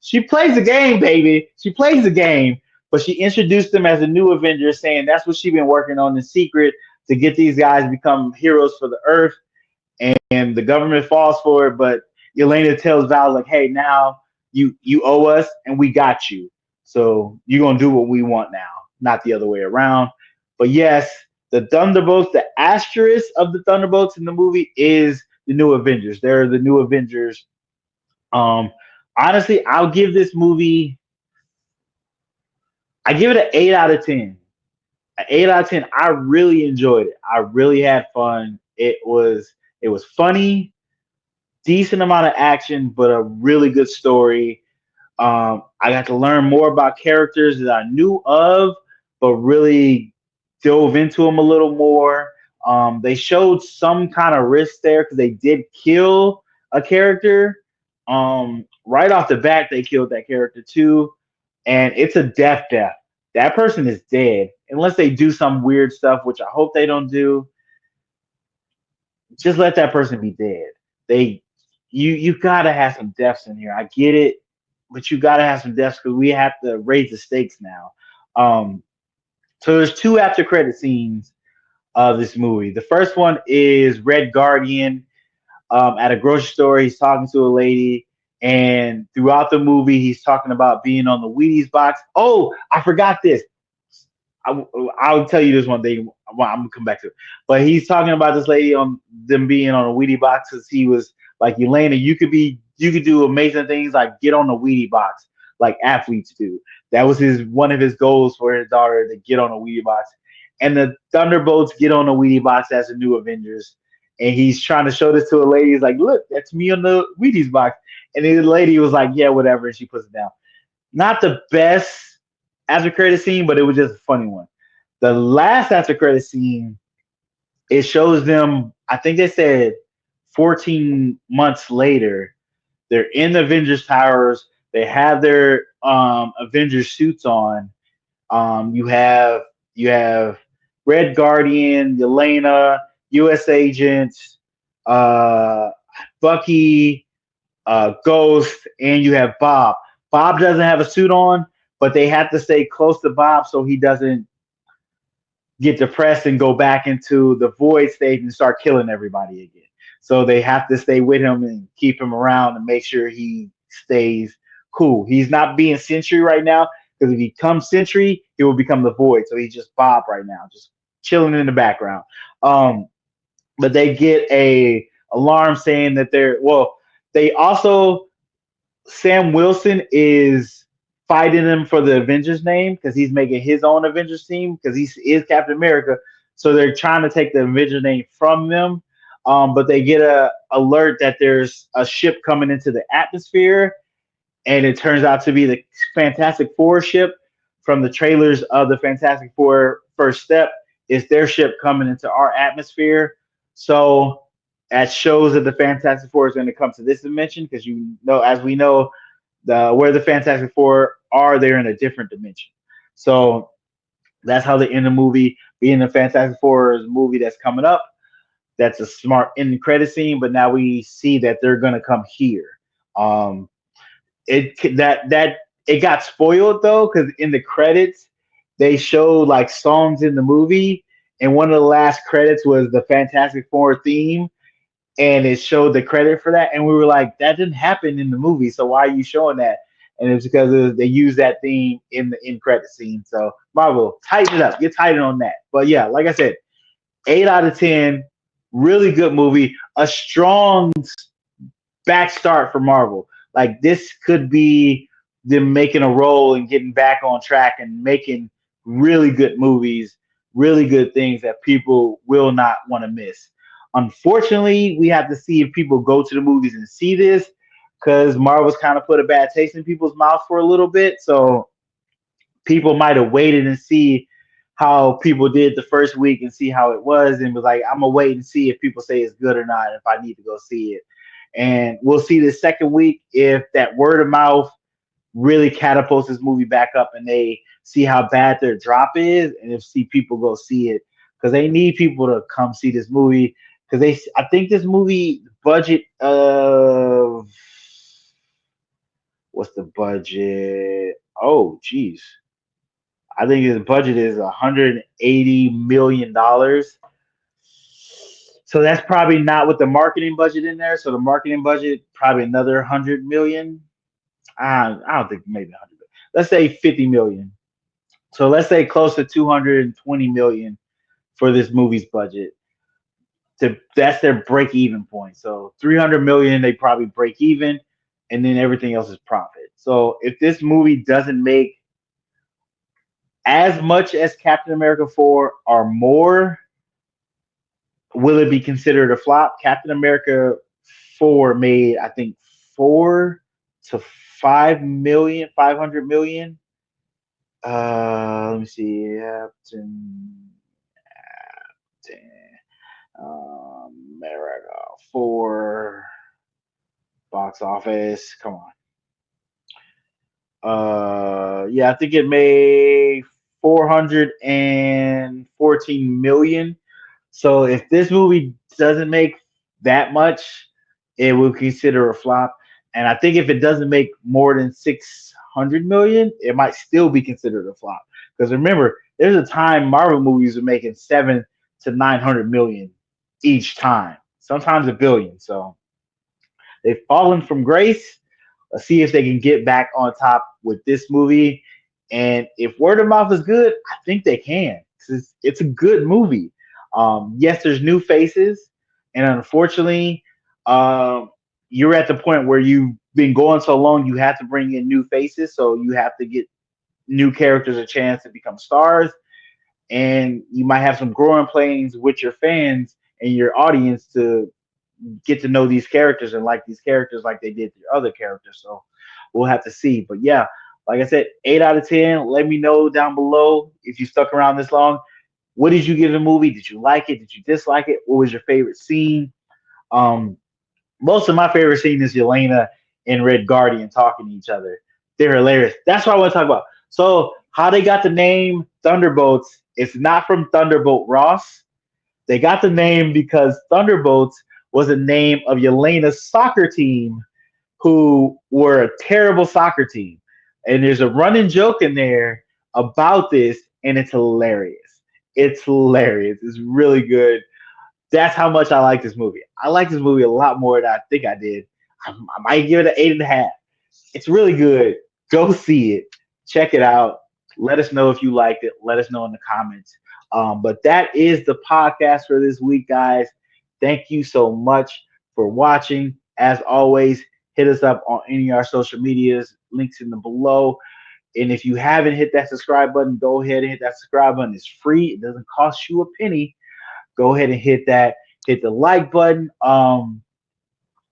She plays the game, baby. She plays the game, but she introduced them as a new Avengers, saying that's what she's been working on in secret to get these guys to become heroes for the Earth. And the government falls for it, but Elena tells Val like, "Hey, now you owe us, and we got you. So you're gonna do what we want now, not the other way around." But yes, the Thunderbolts, the asterisk of the Thunderbolts in the movie is the new Avengers. They're the new Avengers. Um, Honestly, I give it an 8 out of 10. An 8 out of 10. I really enjoyed it. I really had fun. It was funny, decent amount of action, but a really good story. I got to learn more about characters that I knew of, but really dove into them a little more. They showed some kind of risk there because they did kill a character. Right off the bat, they killed that character too, and it's a death. That person is dead unless they do some weird stuff, which I hope they don't do. Just let that person be dead. They you gotta have some deaths in here. I get it, but you gotta have some deaths because we have to raise the stakes now. Um, so there's two after credit scenes of this movie. The first one is Red Guardian at a grocery store. He's talking to a lady, and throughout the movie, he's talking about being on the Wheaties box. Oh, I forgot this. I'll tell you this one thing. Well, I'm gonna come back to it. But he's talking about this lady on them being on a Wheatie box because he was like, Elena, you could do amazing things like get on the Wheatie box like athletes do. That was one of his goals for his daughter to get on a Wheatie box. And the Thunderbolts get on the Wheatie box as the new Avengers. And he's trying to show this to a lady. He's like, look, that's me on the Wheaties box. And the lady was like, yeah, whatever. And she puts it down. Not the best after credit scene, but it was just a funny one. The last after credit scene, it shows them, I think they said 14 months later, they're in the Avengers Towers. They have their Avengers suits on. You have Red Guardian, Yelena, U.S. Agents, uh, Bucky, Ghost, and you have Bob. Bob doesn't have a suit on, but they have to stay close to Bob so he doesn't get depressed and go back into the void state and start killing everybody again. So they have to stay with him and keep him around and make sure he stays cool. He's not being Sentry right now because if he becomes Sentry, he will become the Void. So he's just Bob right now, just chilling in the background. Um, but they get a alarm saying that they're well. They also Sam Wilson is fighting him for the Avengers name because he's making his own Avengers team because he is Captain America. So they're trying to take the Avengers name from them. But they get a alert that there's a ship coming into the atmosphere, and it turns out to be the Fantastic Four ship from the trailers of the Fantastic Four First Step. It's their ship coming into our atmosphere. So that shows that the Fantastic Four is going to come to this dimension because you know, as we know, where the Fantastic Four are, they're in a different dimension. So that's how they end the movie. Being the Fantastic Four is a movie that's coming up. That's a smart end credit scene, but now we see that they're going to come here. Um, it got spoiled though because in the credits they showed like songs in the movie, and one of the last credits was the Fantastic Four theme, and it showed the credit for that, and we were like, that didn't happen in the movie, so why are you showing that? And it's because they used that theme in the end credit scene. So Marvel, tighten it up, get tighten on that. But yeah, like I said, 8 out of 10, really good movie, a strong back start for Marvel. Like this could be them making a role and getting back on track and making really good movies, really good things that people will not want to miss. Unfortunately, we have to see if people go to the movies and see this because Marvel's kind of put a bad taste in people's mouths for a little bit. So people might have waited and see how people did the first week and see how it was and was like, I'm gonna wait and see if people say it's good or not, if I need to go see it. And we'll see the second week if that word of mouth really catapults this movie back up and they see how bad their drop is and if see people go see it because they need people to come see this movie because I think this movie budget of what's the budget? Oh, geez. I think his budget is $180 million. So that's probably not with the marketing budget in there. So the marketing budget probably another 100 million. I don't think maybe 100. Let's say 50 million. So let's say close to 220 million for this movie's budget. That's their break even point. So 300 million they probably break even, and then everything else is profit. So if this movie doesn't make as much as Captain America 4 or more, will it be considered a flop? Captain America 4 made, I think, 4 to 5 million, 500 million. Let me see. America 4 box office. Come on. Yeah, I think it made 414 million. So if this movie doesn't make that much, it will consider a flop. And I think if it doesn't make more than 600 million, it might still be considered a flop. Because remember, there's a time Marvel movies are making 7 to 900 million each time, sometimes a billion. So they've fallen from grace. Let's see if they can get back on top with this movie. And if word of mouth is good, I think they can. It's a good movie. Yes, there's new faces, and unfortunately, you're at the point where you've been going so long, you have to bring in new faces. So you have to get new characters a chance to become stars, and you might have some growing pains with your fans and your audience to get to know these characters and like these characters like they did the other characters. So we'll have to see. But yeah, like I said, 8 out of 10. Let me know down below if you stuck around this long. What did you give the movie? Did you like it? Did you dislike it? What was your favorite scene? Um, Most of my favorite scene is Yelena and Red Guardian talking to each other. They're hilarious. That's what I want to talk about. So how they got the name Thunderbolts? It's not from Thunderbolt Ross. They got the name because Thunderbolts was the name of Yelena's soccer team, who were a terrible soccer team. And there's a running joke in there about this, and it's hilarious. It's hilarious. It's really good. That's how much I like this movie. I like this movie a lot more than I think I did. I might give it an 8.5. It's really good. Go see it. Check it out. Let us know if you liked it. Let us know in the comments. But that is the podcast for this week, guys. Thank you so much for watching. As always, hit us up on any of our social medias. Links in the below. And if you haven't hit that subscribe button, go ahead and hit that subscribe button. It's free. It doesn't cost you a penny. Go ahead and hit that. Hit the like button. And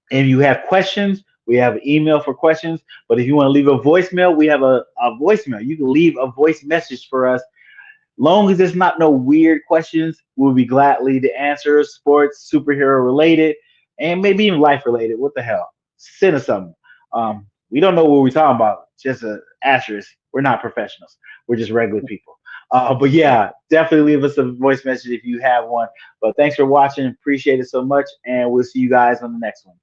if you have questions, we have an email for questions. But if you want to leave a voicemail, we have a voicemail. You can leave a voice message for us. Long as it's not no weird questions, we'll be gladly to answer. Sports, superhero related, and maybe even life related. What the hell? Send us something. We don't know what we're talking about. Just a asterisk. We're not professionals. We're just regular people. But yeah, definitely leave us a voice message if you have one. But thanks for watching. Appreciate it so much. And we'll see you guys on the next one.